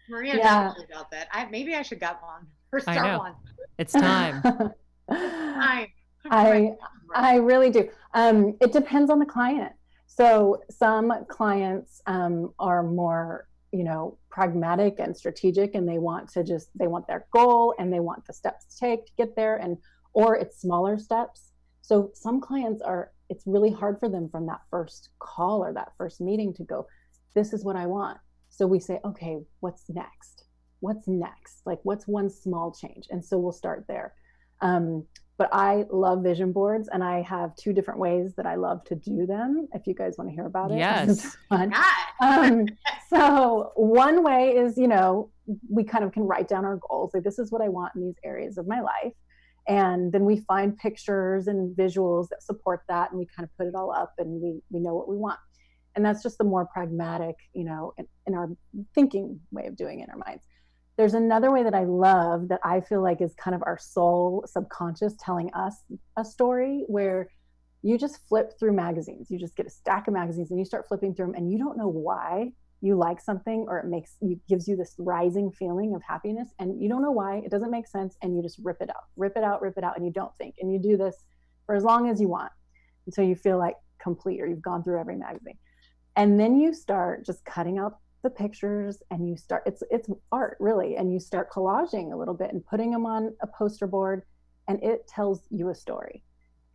Maria knows about that. Maybe I should get one or start one. It's time. I really do. It depends on the client. So some clients are more, pragmatic and strategic, and they want their goal and they want the steps to take to get there, or it's smaller steps. So some clients it's really hard for them from that first call or that first meeting to go, this is what I want. So we say, okay, what's next? What's next? Like, what's one small change? And so we'll start there. But I love vision boards, and I have 2 different ways that I love to do them, if you guys want to hear about it. Yes. So one way is, we kind of can write down our goals. Like, this is what I want in these areas of my life. And then we find pictures and visuals that support that, and we kind of put it all up, and we know what we want. And that's just the more pragmatic, in our thinking way of doing it in our minds. There's another way that I love that I feel like is kind of our soul subconscious telling us a story, where you just flip through magazines. You just get a stack of magazines and you start flipping through them, and you don't know why you like something, or it gives you this rising feeling of happiness, and you don't know why. It doesn't make sense, and you just rip it out, and you don't think. And you do this for as long as you want until you feel like complete, or you've gone through every magazine. And then you start just cutting out the pictures, and you start, it's art really, and you start collaging a little bit and putting them on a poster board, and it tells you a story.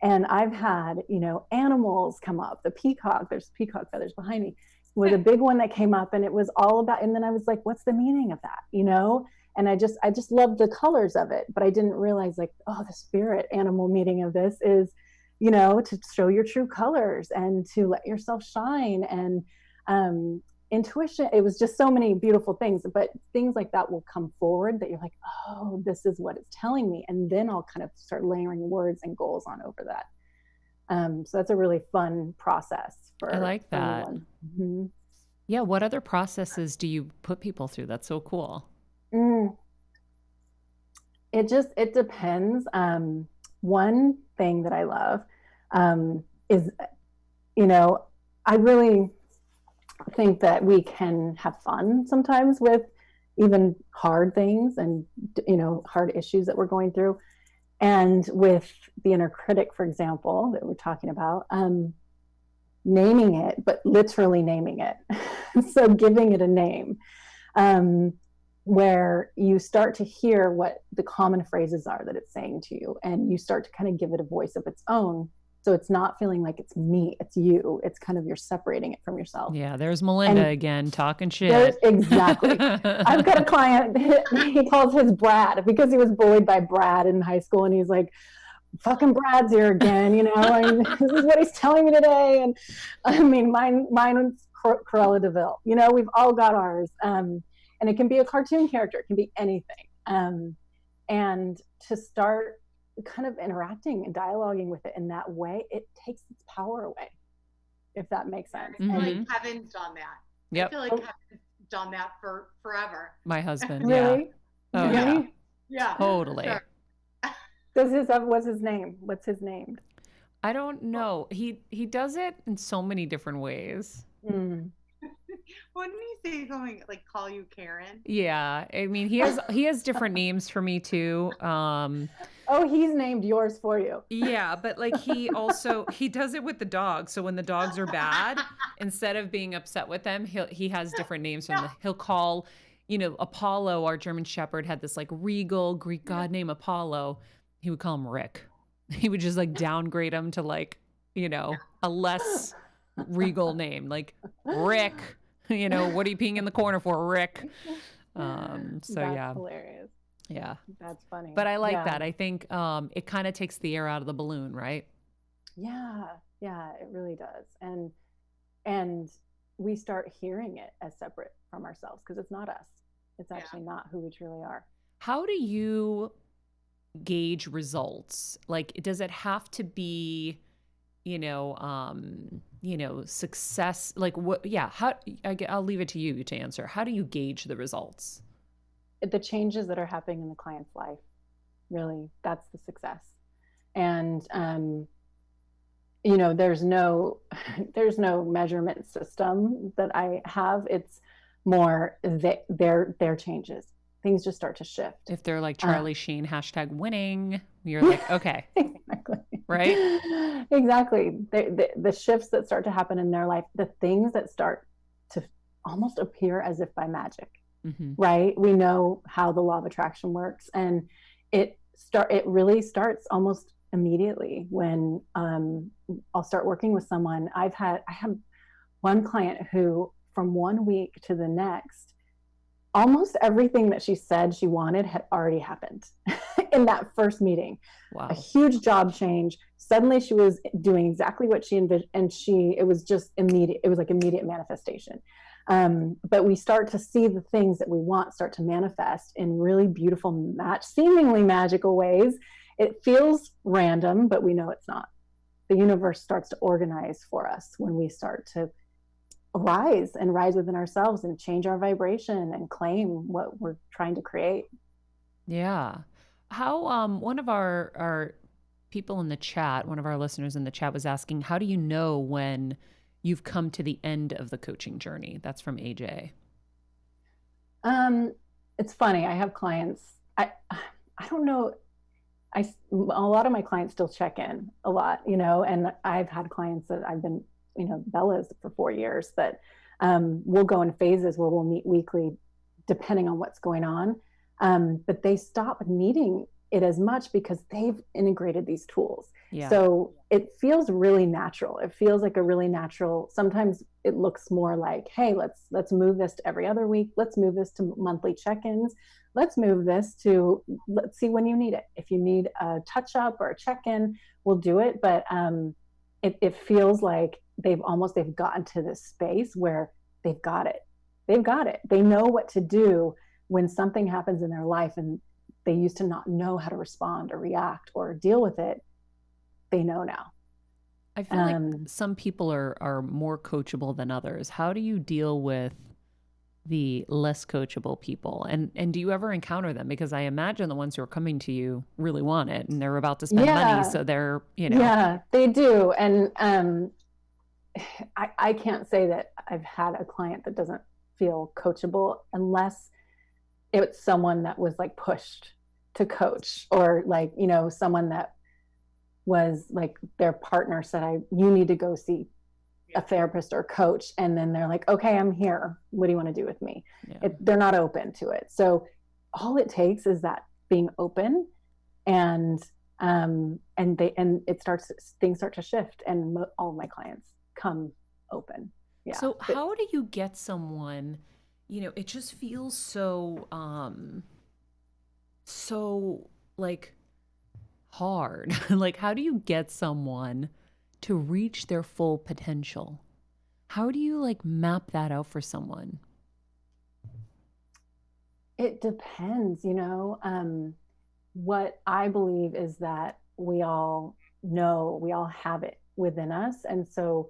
And I've had, animals come up. The peacock, there's peacock feathers behind me, was a big one that came up, and it was all about, and then I was like, what's the meaning of that? And I just loved the colors of it, but I didn't realize, like, the spirit animal meaning of this is, to show your true colors and to let yourself shine, and intuition. It was just so many beautiful things, but things like that will come forward that you're like, oh, this is what it's telling me. And then I'll kind of start layering words and goals on over that. So that's a really fun process I like that. Mm-hmm. Yeah. What other processes do you put people through? That's so cool. It depends. One thing that I love is, I really think that we can have fun sometimes with even hard things and, hard issues that we're going through. And with the inner critic, for example, that we're talking about, naming it, but literally naming it. So giving it a name, where you start to hear what the common phrases are that it's saying to you, and you start to kind of give it a voice of its own. So it's not feeling like it's me, it's you. It's kind of, you're separating it from yourself. Yeah, there's Melinda again talking shit. Exactly. I've got a client, he calls his Brad because he was bullied by Brad in high school, and he's like, fucking Brad's here again, and this is what he's telling me today. And I mean, mine was Cruella DeVille. We've all got ours. And it can be a cartoon character, it can be anything. And to start kind of interacting and dialoguing with it in that way, it takes its power away, if that makes sense. I feel like Kevin's done that. Yep. I feel like Kevin's done that for forever. My husband. Really? Yeah. Oh, yeah. Yeah. Totally. Sure. What's his name? What's his name? I don't know. He does it in so many different ways. Wouldn't he say something like call you Karen? Yeah. I mean, he has different names for me too. Oh, he's named yours for you. Yeah, but like he does it with the dogs. So when the dogs are bad, instead of being upset with them, he has different names from he'll call, Apollo, our German Shepherd, had this like regal Greek god named Apollo. He would call him Rick. He would just like downgrade him to like, a less regal name, like Rick. What are you peeing in the corner for, Rick? So That's yeah, hilarious. Yeah. That's funny. But I like that. I think it kind of takes the air out of the balloon, right? Yeah. Yeah, it really does. And we start hearing it as separate from ourselves because it's not us. It's actually not who we truly are. How do you gauge results? Like, does it have to be, success? Like what? Yeah. I'll leave it to you to answer. How do you gauge the results? The changes that are happening in the client's life, really, that's the success. And, there's no measurement system that I have. It's more their changes. Things just start to shift. If they're like Charlie Sheen #winning, you're like, okay. Exactly. Right? Exactly. The shifts that start to happen in their life, the things that start to almost appear as if by magic, right? We know how the law of attraction works, and it really starts almost immediately when I'll start working with someone. I have one client who from 1 week to the next, almost everything that she said she wanted had already happened in that first meeting. Wow. A huge job change. Suddenly she was doing exactly what she envisioned, and it was just immediate. It was like immediate manifestation. But we start to see the things that we want start to manifest in really beautiful, seemingly magical ways. It feels random, but we know it's not. The universe starts to organize for us when we start to rise within ourselves and change our vibration and claim what we're trying to create. Yeah. How one of our people in the chat, one of our listeners in the chat was asking, how do you know when you've come to the end of the coaching journey? That's from AJ. It's funny. I have clients. I don't know. A lot of my clients still check in a lot, and I've had clients that I've been, Bella's for 4 years that we'll go in phases where we'll meet weekly depending on what's going on. But they stop needing it as much because they've integrated these tools. Yeah. So it feels really natural. It feels like a really natural, sometimes it looks more like, hey, let's move this to every other week. Let's move this to monthly check-ins. Let's move this to, let's see when you need it. If you need a touch up or a check-in, we'll do it. But it feels like they've gotten to this space where they've got it. They know what to do when something happens in their life and they used to not know how to respond or react or deal with it. They know now. I feel like some people are more coachable than others. How do you deal with the less coachable people? And do you ever encounter them? Because I imagine the ones who are coming to you really want it and they're about to spend money. So they're, Yeah, they do. And I can't say that I've had a client that doesn't feel coachable unless it's someone that was like pushed to coach, or like, someone that was like their partner said, you need to go see a therapist or coach. And then they're like, okay, I'm here. What do you want to do with me? Yeah. They're not open to it. So all it takes is that being open, and things start to shift, and all of my clients come open. Yeah. So how do you get someone, it just feels so like hard. Like, how do you get someone to reach their full potential? How do you like map that out for someone? It depends, what I believe is that we all know, we all have it within us. And so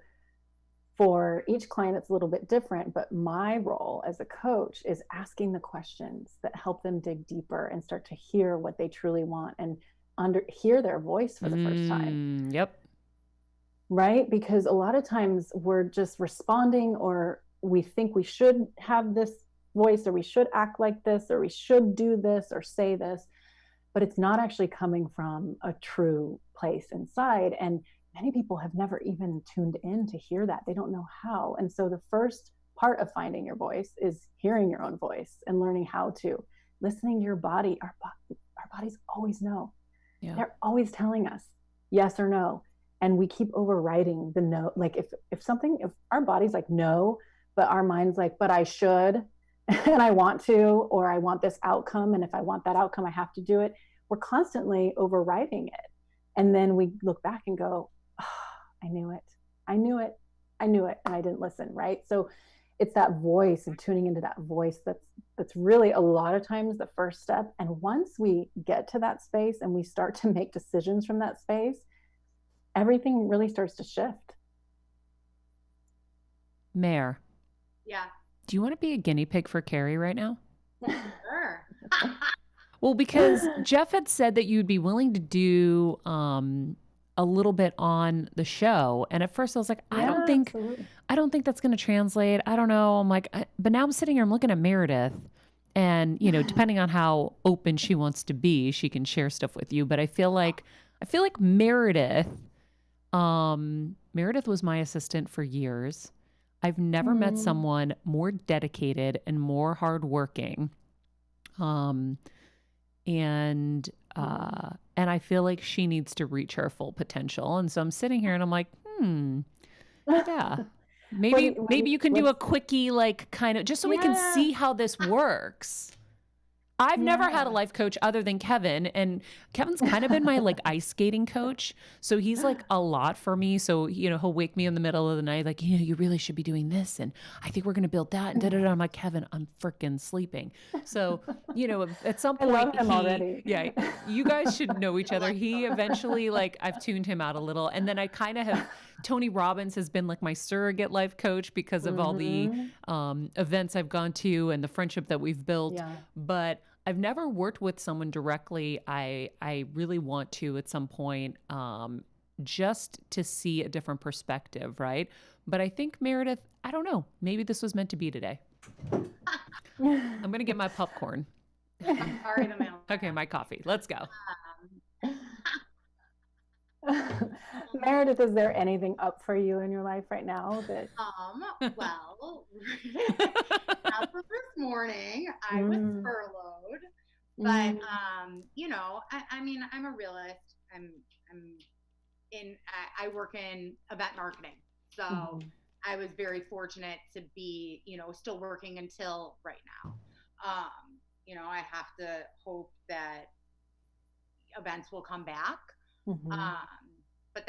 for each client, it's a little bit different, but my role as a coach is asking the questions that help them dig deeper and start to hear what they truly want and hear their voice for the first time. Yep. Right? Because a lot of times we're just responding, or we think we should have this voice, or we should act like this, or we should do this or say this, but it's not actually coming from a true place inside. And many people have never even tuned in to hear that. They don't know how. And so the first part of finding your voice is hearing your own voice and learning how to, listening to your body. Our bodies always know. Yeah. They're always telling us yes or no. And we keep overriding the no. Like if our body's like no, but our mind's like, but I should, and I want to, or I want this outcome. And if I want that outcome, I have to do it. We're constantly overriding it. And then we look back and go, oh, I knew it. I knew it. I knew it. And I didn't listen. Right. So it's that voice and tuning into that voice that's really a lot of times the first step. And once we get to that space and we start to make decisions from that space, everything really starts to shift. Mare. Yeah. Do you want to be a guinea pig for Cari right now? Sure. Well, because Jeff had said that you'd be willing to do a little bit on the show, and at first I was like, I don't think that's going to translate. I don't know. I'm like, but now I'm sitting here, I'm looking at Meredith, and depending on how open she wants to be, she can share stuff with you. But I feel like Meredith was my assistant for years. I've never met someone more dedicated and more hardworking. And I feel like she needs to reach her full potential. And so I'm sitting here and I'm like, yeah, maybe you can do a quickie, like, kind of, just so we can see how this works. I've never had a life coach other than Kevin, and Kevin's kind of been my like ice skating coach. So he's like a lot for me. So, he'll wake me in the middle of the night, like, you really should be doing this. And I think we're going to build that. And da-da-da. I'm like, Kevin, I'm freaking sleeping. So, at some point, I love him already. Yeah, you guys should know each other. He eventually, like, I've tuned him out a little. And then I kind of have, Tony Robbins has been like my surrogate life coach because of all the events I've gone to and the friendship that we've built. Yeah. But I've never worked with someone directly. I really want to at some point, just to see a different perspective, right? But I think, Meredith, I don't know. Maybe this was meant to be today. I'm going to get my popcorn. Sorry, the mail. Okay, my coffee. Let's go. Meredith, is there anything up for you in your life right now that well, as of this morning I was furloughed, but I mean, I'm a realist. I work in event marketing, so I was very fortunate to be still working until right now. I have to hope that events will come back. But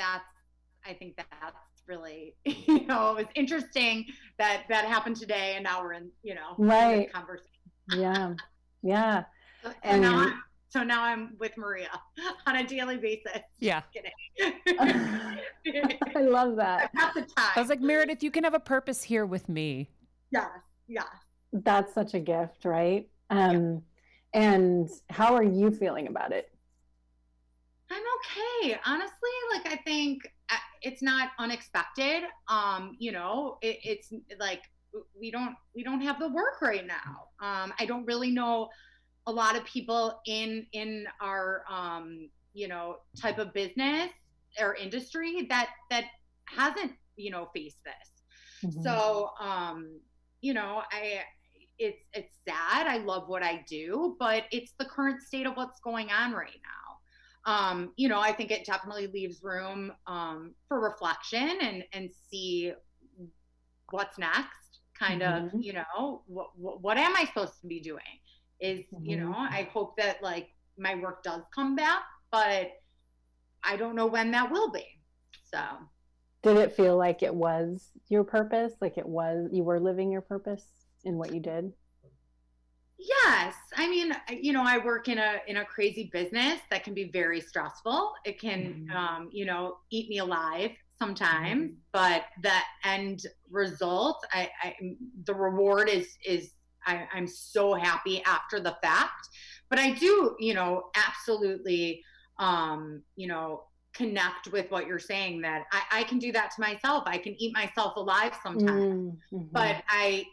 I think that's really, it was interesting that happened today, and now we're in, right. in this conversation. Yeah. So now I'm with Maria on a daily basis. Yeah. I love that. At the time. I was like, Meredith, you can have a purpose here with me. Yes. That's such a gift, right? And how are you feeling about it? I'm okay. Honestly, like, I think it's not unexpected. It's like we don't have the work right now. I don't really know a lot of people in our type of business or industry that hasn't faced this. So it's sad. I love what I do, but it's the current state of what's going on right now. I think it definitely leaves room for reflection and see what's next. Kind of, what am I supposed to be doing? I hope that like my work does come back, but I don't know when that will be. So, did it feel like it was your purpose? Like you were living your purpose in what you did? Yes. I mean, I work in a crazy business that can be very stressful. It can, eat me alive sometimes, but the end result, the reward is I'm so happy after the fact, but I do, absolutely, connect with what you're saying, that I can do that to myself. I can eat myself alive sometimes, but I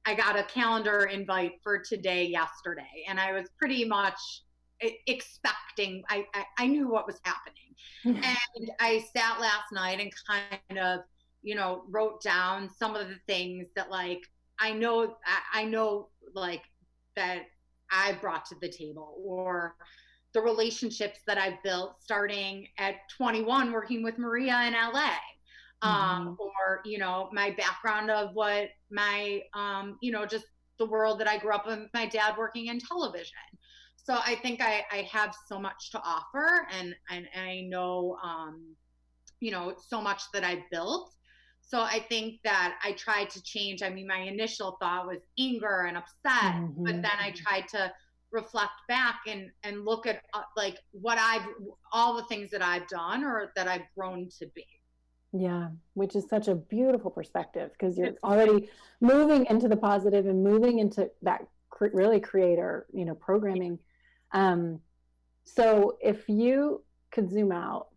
got a calendar invite for today yesterday, and I was pretty much expecting, I knew what was happening. And I sat last night and kind of, wrote down some of the things that like, I know like that I brought to the table, or the relationships that I've built starting at 21, working with Maria in LA. or, my background of what my, just the world that I grew up in, my dad working in television. So I think I have so much to offer, and I know, so much that I've built. So I think that I tried to change. I mean, my initial thought was anger and upset, but then I tried to reflect back and look at like all the things that I've done or that I've grown to be. Yeah, which is such a beautiful perspective, because you're already moving into the positive and moving into that really creator, programming. So if you could zoom out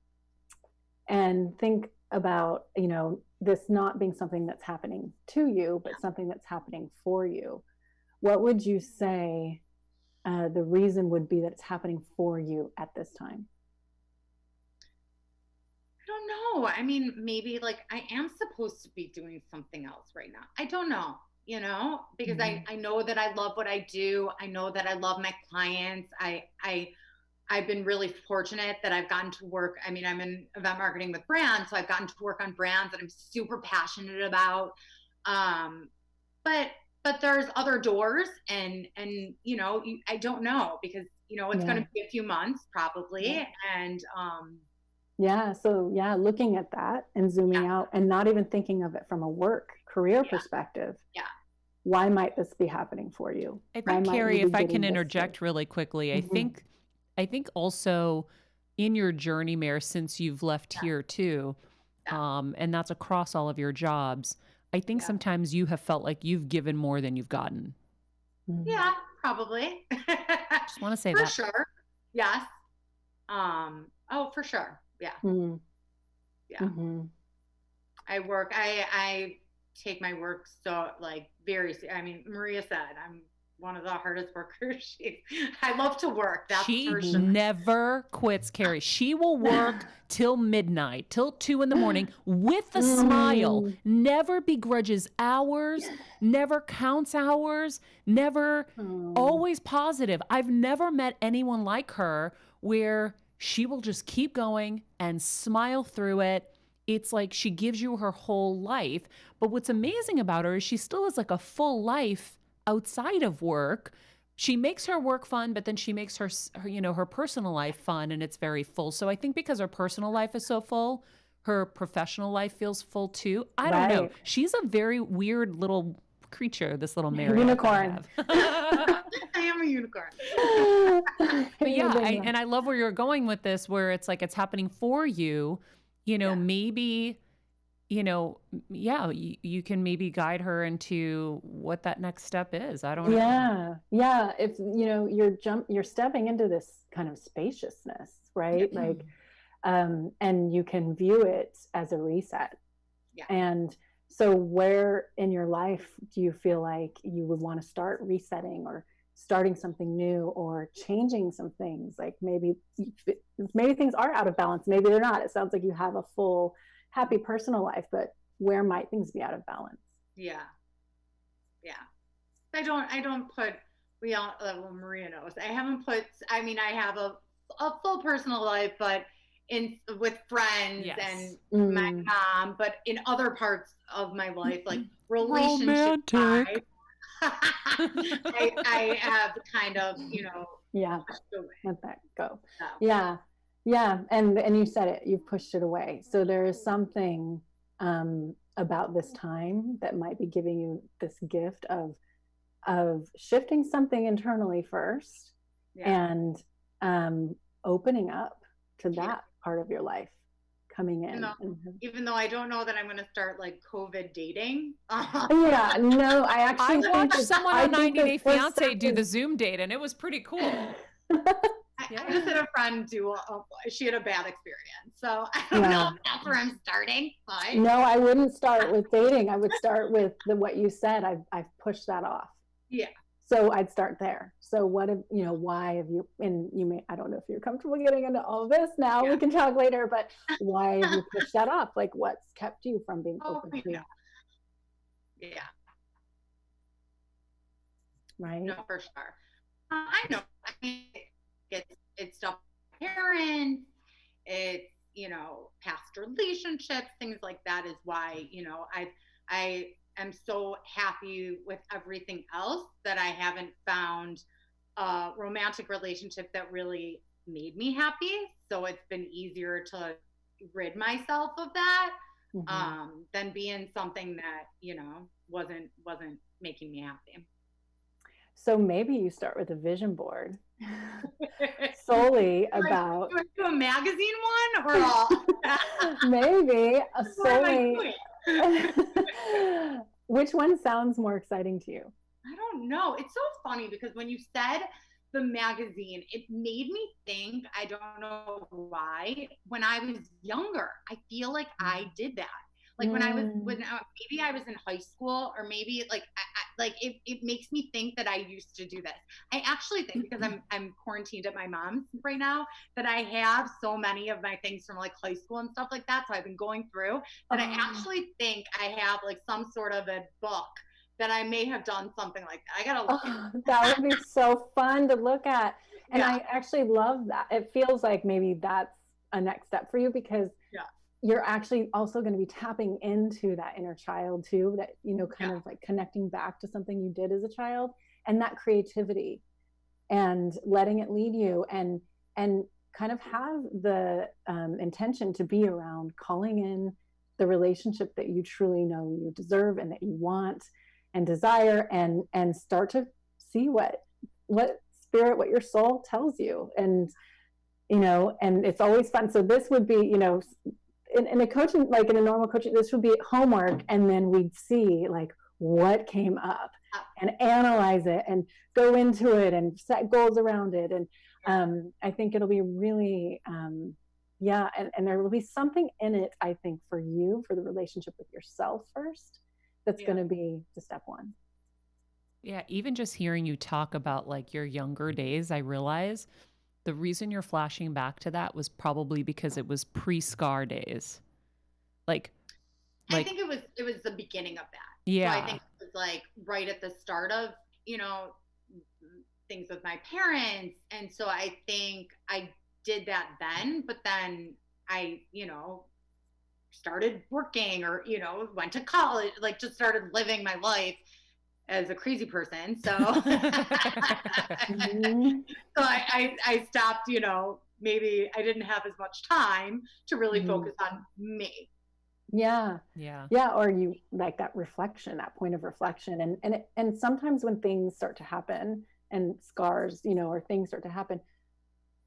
and think about, this not being something that's happening to you, but something that's happening for you, what would you say the reason would be that it's happening for you at this time? I don't know. I mean, maybe like I am supposed to be doing something else right now. I don't know, because I know that I love what I do. I know that I love my clients. I've been really fortunate that I've gotten to work. I mean, I'm in event marketing with brands, so I've gotten to work on brands that I'm super passionate about. But there's other doors, and I don't know, because it's going to be a few months probably, and so looking at that and zooming out and not even thinking of it from a work career perspective. Yeah. Why might this be happening for you? I think, Carrie, if I can interject really quickly, I think also in your journey, Mare, since you've left here too, and that's across all of your jobs, I think sometimes you have felt like you've given more than you've gotten. Yeah, probably. Just want to say that. For sure. Yes. For sure. Yeah. Yeah. I take my work so very, I mean, Maria said, I'm one of the hardest workers. I love to work. That's she for sure. Never quits, Carrie. She will work till midnight, till 2 a.m. with a smile, never begrudges hours, never counts hours, never, always positive. I've never met anyone like her where she will just keep going and smile through it. It's like she gives you her whole life. But what's amazing about her is she still has like a full life outside of work. She makes her work fun, but then she makes her her personal life fun, and it's very full. So I think because her personal life is so full, her professional life feels full too. I don't know. She's a very weird little creature, this little Mary. Unicorn. I am a unicorn. But and I love where you're going with this, where it's like it's happening for you. Maybe you can maybe guide her into what that next step is. I don't know. Yeah. If you're stepping into this kind of spaciousness, right? And you can view it as a reset. Yeah. And so where in your life do you feel like you would want to start resetting or starting something new or changing some things? Like maybe things are out of balance. Maybe they're not. It sounds like you have a full, happy personal life, but where might things be out of balance? Yeah. I don't put, Maria knows, I have a full personal life, but with friends and my mom, but in other parts of my life, like relationship life, I have kind of, let that go. So. Yeah. And you said it, you've pushed it away. So there is something about this time that might be giving you this gift of shifting something internally first and opening up to that part of your life coming in. Even though I don't know that I'm going to start like COVID dating. I actually watched someone on 90 Day Fiance do the Zoom date, and it was pretty cool. I just had a friend she had a bad experience. So I don't know if that's where I'm starting. But... No, I wouldn't start with dating. I would start with what you said. I've pushed that off. Yeah. So I'd start there. So why have you, and you may, I don't know if you're comfortable getting into all of this now, we can talk later, but why have you pushed that off? Like what's kept you from being open to it? Yeah. Right. No, for sure. I know. I mean, it's stuff with parents. It's past relationships, things like that is why, I am so happy with everything else that I haven't found a romantic relationship that really made me happy. So it's been easier to rid myself of that than being something that, wasn't making me happy. So maybe you start with a vision board solely about. Do I do a magazine one or all? Maybe a solely. Which one sounds more exciting to you? I don't know. It's so funny because when you said the magazine, it made me think, I don't know why, when I was younger, I feel like I did that. Like when maybe I was in high school, or maybe it makes me think that I used to do this. I actually think, because I'm quarantined at my mom's right now, that I have so many of my things from like high school and stuff like that. So I've been going through that. I actually think I have like some sort of a book that I may have done something like that. I gotta look. That would be so fun to look at. And I actually love that. It feels like maybe that's a next step for you, because you're actually also going to be tapping into that inner child too, that, kind of like connecting back to something you did as a child, and that creativity, and letting it lead you, and kind of have the intention to be around calling in the relationship that you truly know you deserve and that you want and desire, and start to see what spirit, what your soul tells you. And, and it's always fun. So this would be, in a coaching, like in a normal coaching, this would be homework, and then we'd see like what came up and analyze it and go into it and set goals around it. And I think it'll be really, and there will be something in it, I think, for you, for the relationship with yourself first, that's going to be the step one. Yeah, even just hearing you talk about like your younger days, I realize the reason you're flashing back to that was probably because it was pre-scar days. Like I think it was the beginning of that. Yeah. So I think it was like right at the start of, things with my parents. And so I think I did that then, but then I, started working, or, went to college, like just started living my life as a crazy person. So, so I stopped, maybe I didn't have as much time to really focus on me. Yeah. Or you like that reflection, that point of reflection. And sometimes when things start to happen, and scars, or things start to happen,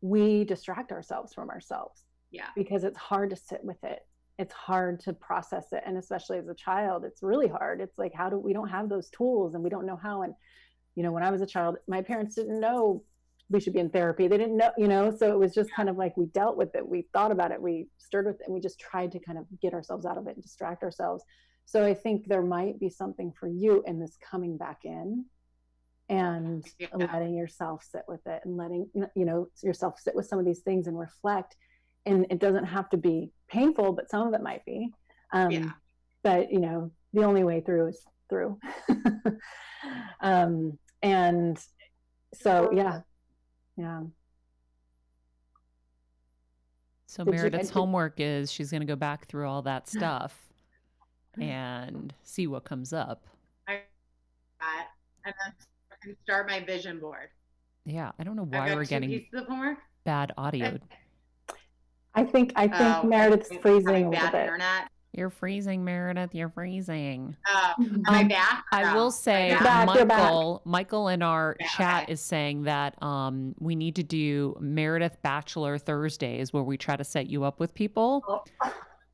we distract ourselves from ourselves. Yeah. Because it's hard to sit with it. It's hard to process it. And especially as a child, it's really hard. It's like, we don't have those tools, and we don't know how. And, when I was a child, my parents didn't know we should be in therapy. They didn't know, so it was just kind of like, we dealt with it. We thought about it. We stirred with it, and we just tried to kind of get ourselves out of it and distract ourselves. So I think there might be something for you in this coming back in, and letting yourself sit with it, and letting, yourself sit with some of these things and reflect. And it doesn't have to be painful, but some of it might be. But, the only way through is through. And so, yeah. So Meredith's homework is she's going to go back through all that stuff and see what comes up. And then start my vision board. Yeah, I don't know why we're getting pieces of homework. Bad audio. I think Meredith's freezing a little bit. Internet. You're freezing, Meredith. You're freezing. My back. I will say, Michael in our chat is saying that we need to do Meredith Bachelor Thursdays, where we try to set you up with people. Oh.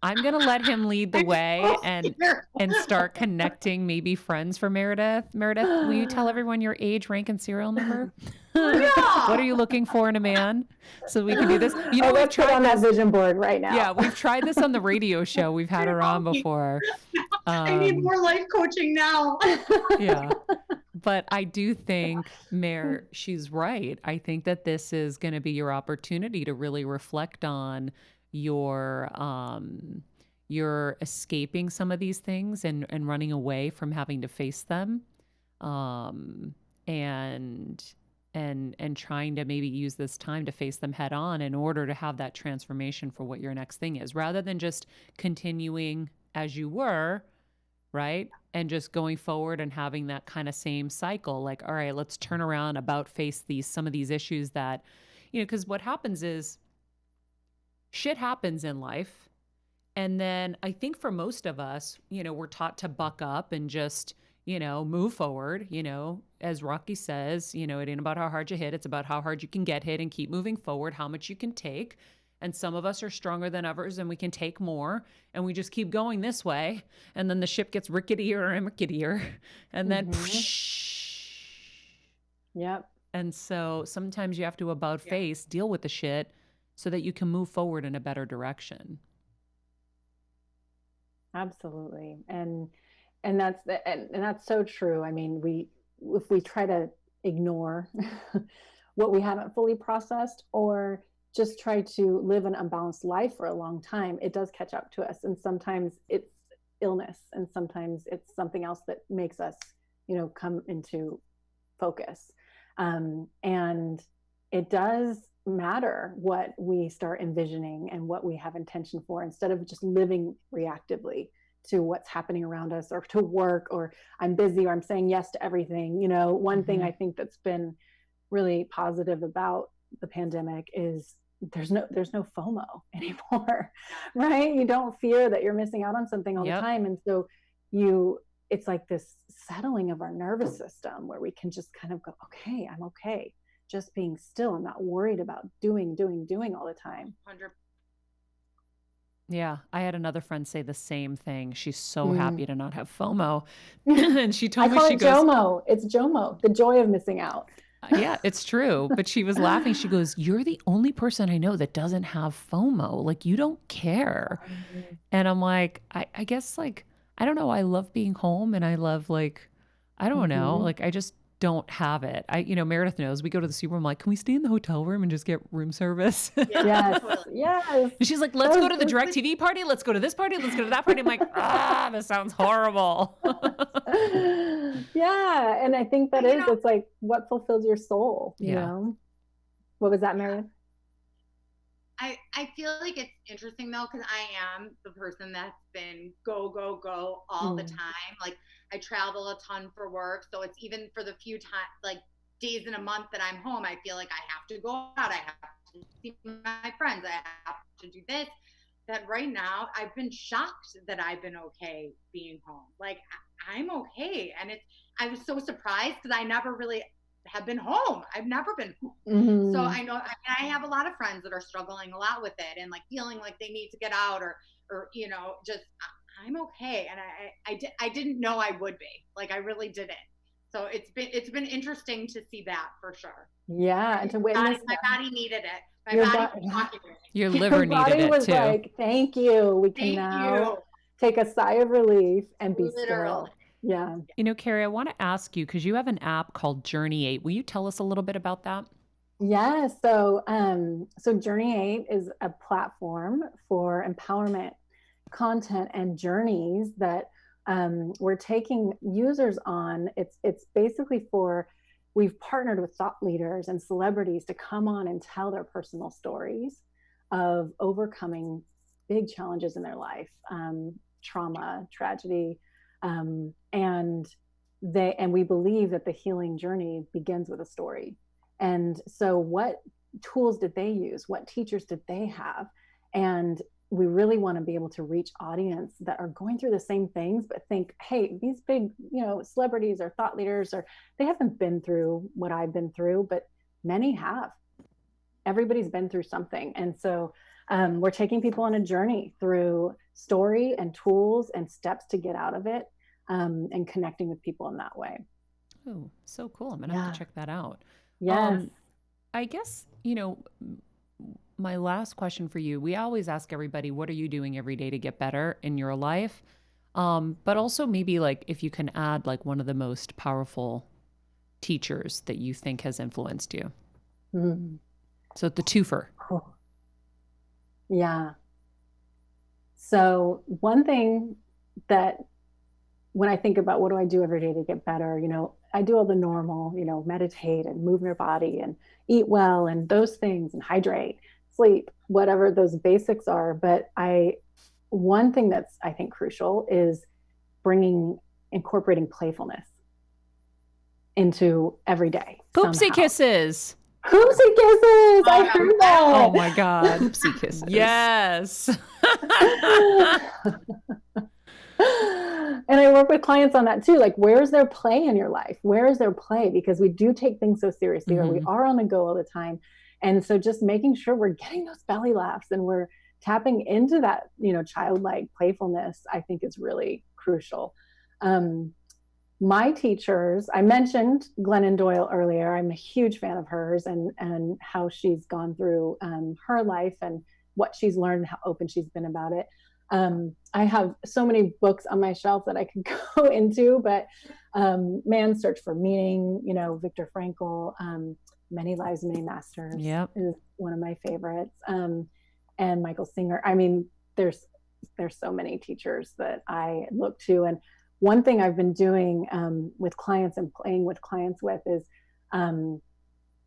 I'm going to let him lead the way and start connecting maybe friends for Meredith. Meredith, will you tell everyone your age, rank, and serial number? Yeah. What are you looking for in a man? So we can do this. Let's put on that vision board right now. Yeah, we've tried this on the radio show. We've had her on before. I need more life coaching now. Yeah. But I do think, Mare, she's right. I think that this is going to be your opportunity to really reflect on you're escaping some of these things and running away from having to face them. And and trying to maybe use this time to face them head on in order to have that transformation for what your next thing is, rather than just continuing as you were, right? And just going forward and having that kind of same cycle, like, all right, let's turn around, about face some of these issues that, because what happens is shit happens in life. And then I think for most of us, we're taught to buck up and just, move forward. As Rocky says, it ain't about how hard you hit. It's about how hard you can get hit and keep moving forward, how much you can take. And some of us are stronger than others and we can take more, and we just keep going this way. And then the ship gets ricketier and ricketier, and then Yep. And so sometimes you have to about face, deal with the shit so that you can move forward in a better direction. Absolutely. And that's so true. I mean, if we try to ignore what we haven't fully processed, or just try to live an unbalanced life for a long time, it does catch up to us. And sometimes it's illness, and sometimes it's something else that makes us, come into focus. And it does matter what we start envisioning and what we have intention for, instead of just living reactively to what's happening around us, or to work, or I'm busy, or I'm saying yes to everything. One thing I think that's been really positive about the pandemic is there's no FOMO anymore, right? You don't fear that you're missing out on something all the time. And so it's like this settling of our nervous system where we can just kind of go, okay, I'm okay. Just being still. I'm not worried about doing all the time. 100. Yeah. I had another friend say the same thing. She's so happy to not have FOMO. And she told me, she goes, JOMO. It's JOMO, the joy of missing out. Yeah, it's true. But she was laughing. She goes, you're the only person I know that doesn't have FOMO. Like, you don't care. And I'm like, I guess, like, I don't know. I love being home, and I love, like, I don't know. Like, I just don't have it. Meredith knows. We go to the super. I'm like, can we stay in the hotel room and just get room service? Yes. And she's like, let's go to the DirecTV party. Let's go to this party. Let's go to that party. I'm like, this sounds horrible. Yeah. And I think it's like what fulfills your soul, you know? What was that, Meredith? I feel like it's interesting though, because I am the person that's been go all the time. Like, I travel a ton for work, so it's even for the few days in a month that I'm home, I feel like I have to go out, I have to see my friends, I have to do this. That right now, I've been shocked that I've been okay being home. Like, I'm okay, and I was so surprised because I never really have been home. I've never been home. So I know I have a lot of friends that are struggling a lot with it, and like feeling like they need to get out, or just I'm okay. And I didn't know I would be. Like, I really didn't. So it's been interesting to see that for sure. Yeah, and to witness my body needed it. My body was talking to me. Your liver needed it was too. Like, thank you. We can now take a sigh of relief and be still. Yeah. Carrie, I want to ask you, because you have an app called Journey 8. Will you tell us a little bit about that? Yeah. So Journey 8 is a platform for empowerment content and journeys that we're taking users on. It's basically we've partnered with thought leaders and celebrities to come on and tell their personal stories of overcoming big challenges in their life, trauma, tragedy. And we believe that the healing journey begins with a story. And so what tools did they use? What teachers did they have? And we really want to be able to reach audience that are going through the same things, but think, hey, these big, celebrities or thought leaders, they haven't been through what I've been through, but many have. Everybody's been through something. And so we're taking people on a journey through story and tools and steps to get out of it, and connecting with people in that way. Oh, so cool. I'm going to have to check that out. Yes. I guess, my last question for you, we always ask everybody, what are you doing every day to get better in your life? But also maybe like if you can add like one of the most powerful teachers that you think has influenced you. Mm-hmm. So the twofer. Cool. Yeah. So one thing that when I think about what do I do every day to get better, I do all the normal, meditate and move your body and eat well and those things and hydrate, sleep, whatever those basics are. But one thing that's, I think, crucial is incorporating playfulness into every day. Poopsie kisses. Poopsie kisses. I heard that. Oh my God. Poopsie kisses. Yes. And I work with clients on that too. Like, where's their play in your life? Where is their play? Because we do take things so seriously, or we are on the go all the time. And so just making sure we're getting those belly laughs and we're tapping into that, childlike playfulness, I think is really crucial. My teachers, I mentioned Glennon Doyle earlier. I'm a huge fan of hers and how she's gone through her life and what she's learned, how open she's been about it. I have so many books on my shelf that I could go into, but Man's Search for Meaning, Viktor Frankl, Many Lives, Many Masters is one of my favorites. And Michael Singer. I mean, there's so many teachers that I look to. And one thing I've been doing with clients and playing with clients with is,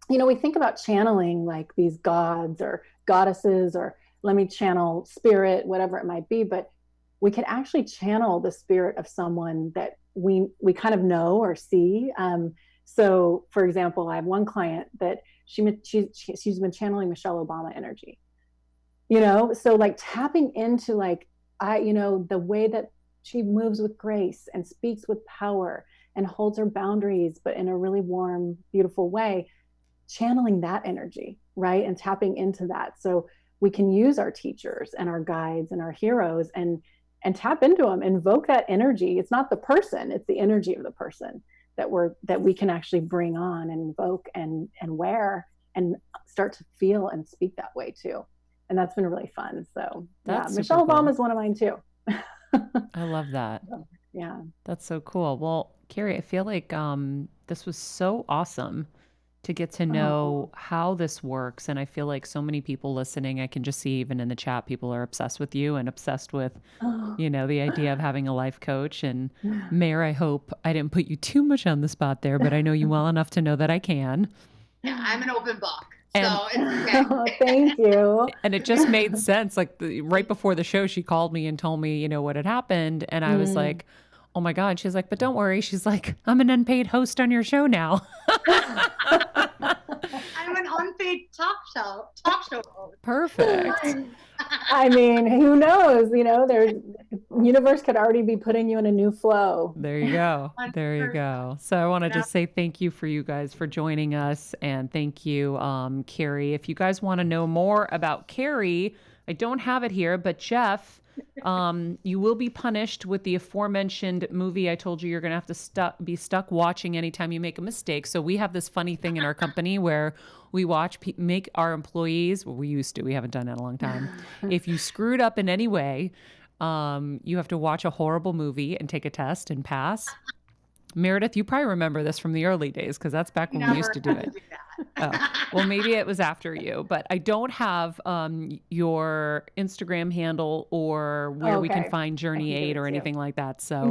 we think about channeling like these gods or goddesses, or let me channel spirit, whatever it might be, but we could actually channel the spirit of someone that we kind of know or see. So for example, I have one client that she's been channeling Michelle Obama energy, so like tapping into like, the way that she moves with grace and speaks with power and holds her boundaries, but in a really warm, beautiful way, channeling that energy, right? And tapping into that. So we can use our teachers and our guides and our heroes and tap into them, invoke that energy. It's not the person, it's the energy of the person that we can actually bring on and invoke and wear and start to feel and speak that way too. And that's been really fun. So Michelle Obama is one of mine too. I love that. Yeah. That's so cool. Well, Carrie, I feel like this was so awesome to get to know how this works. And I feel like so many people listening, I can just see even in the chat, people are obsessed with you and obsessed with, the idea of having a life coach. And Mayor, I hope I didn't put you too much on the spot there, but I know you well enough to know that I can. Yeah, I'm an open book. And, so it's okay. Thank you. And it just made sense. Like right before the show, she called me and told me, what had happened. And I was like, oh my God. She's like, but don't worry. She's like, I'm an unpaid host on your show now. I'm an unpaid talk show host. Perfect. I mean, who knows? The universe could already be putting you in a new flow. There you go. There you go. So I want to just say thank you for you guys for joining us. And thank you, Carrie. If you guys want to know more about Carrie, I don't have it here, but Jeff, you will be punished with the aforementioned movie I told you you're going to have to be stuck watching anytime you make a mistake. So we have this funny thing in our company where we make our employees, well, we used to, we haven't done that in a long time. If you screwed up in any way, you have to watch a horrible movie and take a test and pass. Meredith, you probably remember this from the early days because that's back when we used to do it. Well, maybe it was after you, but I don't have your Instagram handle or where we can find Journey 8 or anything like that. So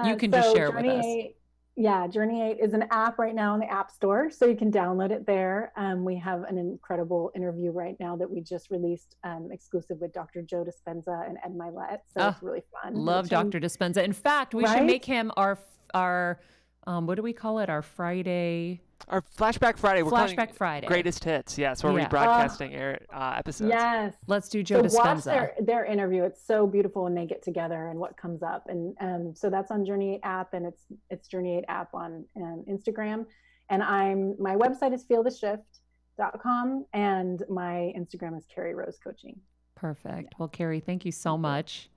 you can just share it with us. Journey 8 is an app right now in the App Store, so you can download it there. We have an incredible interview right now that we just released exclusive with Dr. Joe Dispenza and Ed Milet. So it's really fun. Love Dr. Dispenza. In fact, we should make him our what do we call it? Our Friday. Our Flashback Friday. We're Flashback Friday. Greatest hits. Yes, we're rebroadcasting episodes. Yes. Let's do Joe Dispenza. Watch their interview. It's so beautiful when they get together and what comes up. And so that's on Journey 8 app, and it's Journey 8 app on Instagram. And my website is feeltheshift.com, and my Instagram is Carrie Rose Coaching. Perfect. Well, Carrie, thank you so much.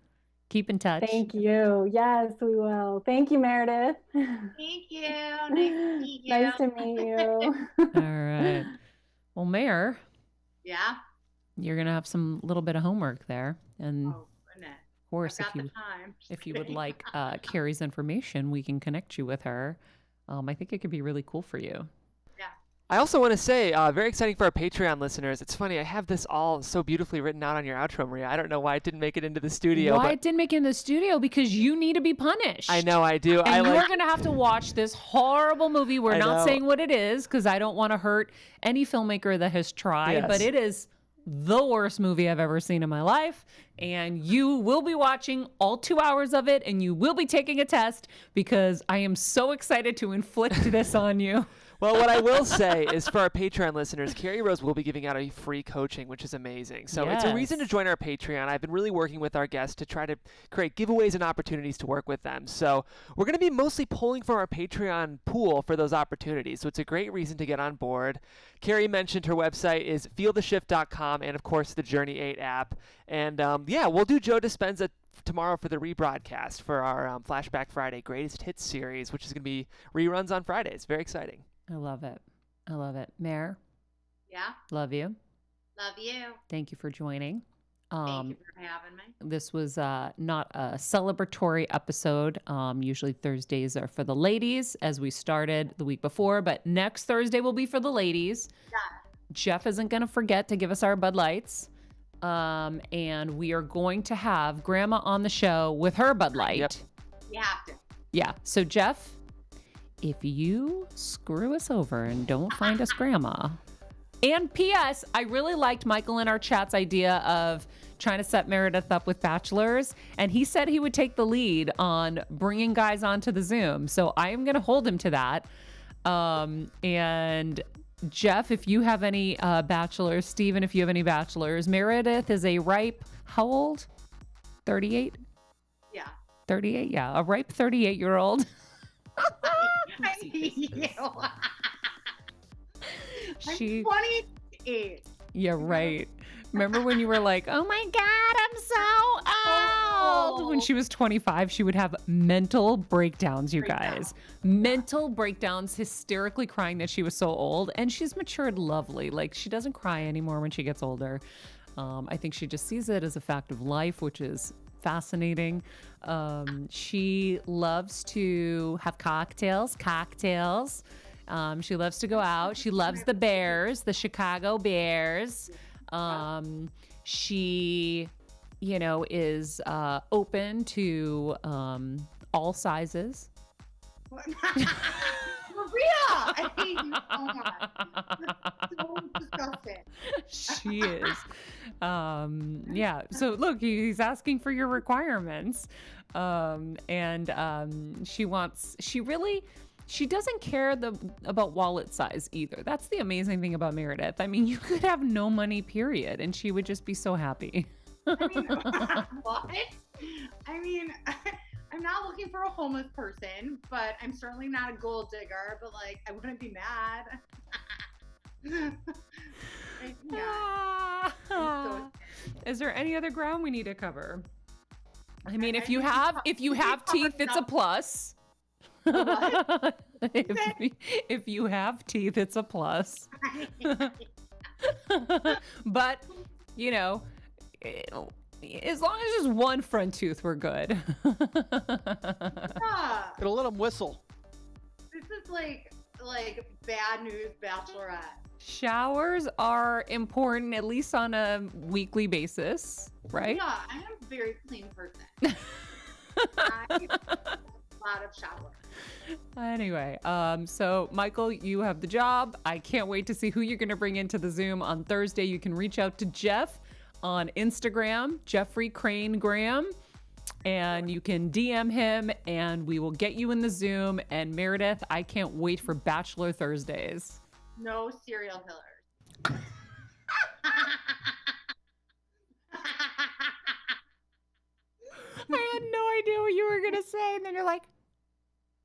Keep in touch. Thank you. Yes, we will. Thank you, Meredith. Thank you. Nice to meet you. Nice to meet you. All right. Well, Mayor. Yeah. You're gonna have some little bit of homework there, and of course, if you would like Carrie's information, we can connect you with her. I think it could be really cool for you. Yeah. I also want to say, very exciting for our Patreon listeners. It's funny, I have this all so beautifully written out on your outro, Maria. I don't know why it didn't make it into the studio. Why it didn't make it in the studio? Because you need to be punished. I know, I do. And you're going to have to watch this horrible movie. We're not saying what it is because I don't want to hurt any filmmaker that has tried, but it is the worst movie I've ever seen in my life. And you will be watching all 2 hours of it, and you will be taking a test because I am so excited to inflict this on you. Well, what I will say is for our Patreon listeners, Carrie Rose will be giving out a free coaching, which is amazing. So it's a reason to join our Patreon. I've been really working with our guests to try to create giveaways and opportunities to work with them. So we're going to be mostly pulling from our Patreon pool for those opportunities. So it's a great reason to get on board. Carrie mentioned her website is feeltheshift.com and, of course, the Journey 8 app. And, we'll do Joe Dispenza tomorrow for the rebroadcast for our Flashback Friday Greatest Hits series, which is going to be reruns on Fridays. Very exciting. I love it. I love it. Mare? Yeah? Love you. Love you. Thank you for joining. Thank you for having me. This was not a celebratory episode. Usually Thursdays are for the ladies, as we started the week before, but next Thursday will be for the ladies. Yeah. Jeff isn't going to forget to give us our Bud Lights. And we are going to have Grandma on the show with her Bud Light. Yep. You have to. Yeah. So, Jeff, if you screw us over and don't find us Grandma. And P.S., I really liked Michael in our chat's idea of trying to set Meredith up with bachelors. And he said he would take the lead on bringing guys onto the Zoom. So I am going to hold him to that. And Jeff, if you have any bachelors, Steven, if you have any bachelors, Meredith is a ripe, how old? 38? Yeah. 38? Yeah, a ripe 38-year-old. I need you. I'm 28. Yeah, right. Remember when you were like, oh my God, I'm so old. When she was 25, she would have mental breakdowns, you guys. Mental breakdowns, hysterically crying that she was so old. And she's matured lovely. Like, she doesn't cry anymore when she gets older. I think she just sees it as a fact of life, which is fascinating. She loves to have cocktails. She loves to go out. She loves the Bears, the Chicago Bears. She, is open to all sizes. Maria! I hate you so much. So disgusting. She is. Yeah. So look, he's asking for your requirements. She doesn't care about wallet size either. That's the amazing thing about Meredith. I mean, you could have no money, period, and she would just be so happy. I mean, what? I mean, I'm not looking for a homeless person, but I'm certainly not a gold digger, but like, I wouldn't be mad. Is there any other ground we need to cover? I mean, if you have teeth, it's a plus. If you have teeth, it's a plus. But, as long as there's one front tooth, we're good. It'll let them whistle. This is like bad news Bachelorette. Showers are important, at least on a weekly basis, right? Yeah, I am a very clean person. I a lot of showers. Anyway, so Michael, you have the job. I can't wait to see who you're going to bring into the Zoom on Thursday. You can reach out to Jeff on Instagram, Jeffrey Crane Graham, and you can DM him and we will get you in the Zoom. And Meredith, I can't wait for Bachelor Thursdays. No serial killers. I had no idea what you were going to say. And then you're like,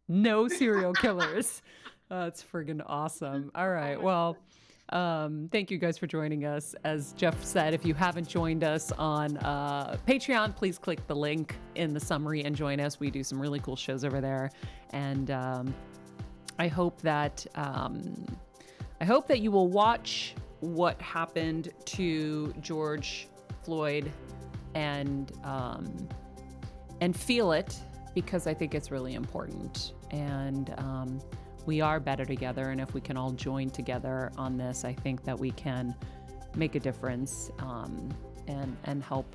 no serial killers. That's friggin' awesome. All right. Well, thank you guys for joining us. As Jeff said, if you haven't joined us on Patreon, please click the link in the summary and join us. We do some really cool shows over there. And I hope that you will watch what happened to George Floyd and feel it, because I think it's really important. And we are better together. And if we can all join together on this, I think that we can make a difference, and help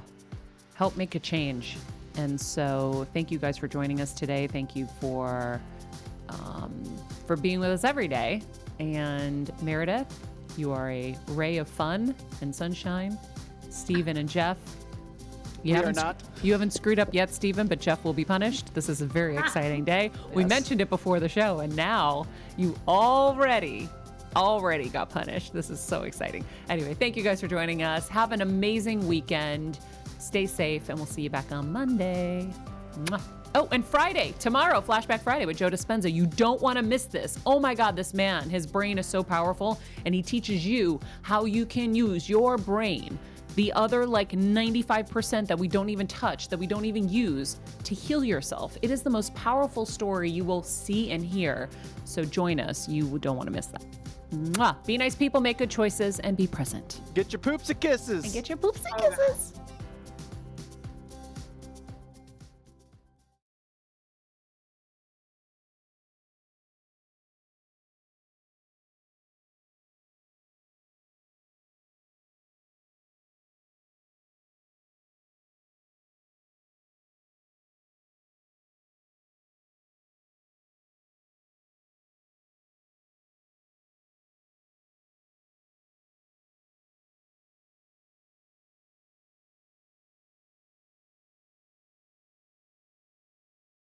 make a change. And so thank you guys for joining us today. Thank you for being with us every day. And Meredith, you are a ray of fun and sunshine. Stephen and Jeff, you haven't screwed up yet, Stephen, but Jeff will be punished. This is a very exciting day. Yes. We mentioned it before the show, and now you already got punished. This is so exciting. Anyway, thank you guys for joining us. Have an amazing weekend. Stay safe, and we'll see you back on Monday. Mwah. Oh, and Friday, tomorrow, Flashback Friday with Joe Dispenza. You don't want to miss this. Oh my God, this man, his brain is so powerful, and he teaches you how you can use your brain, the other like 95% that we don't even touch, that we don't even use, to heal yourself. It is the most powerful story you will see and hear. So join us. You don't want to miss that. Mwah. Be nice people, make good choices, and be present. Get your poops and kisses. And get your poops and kisses.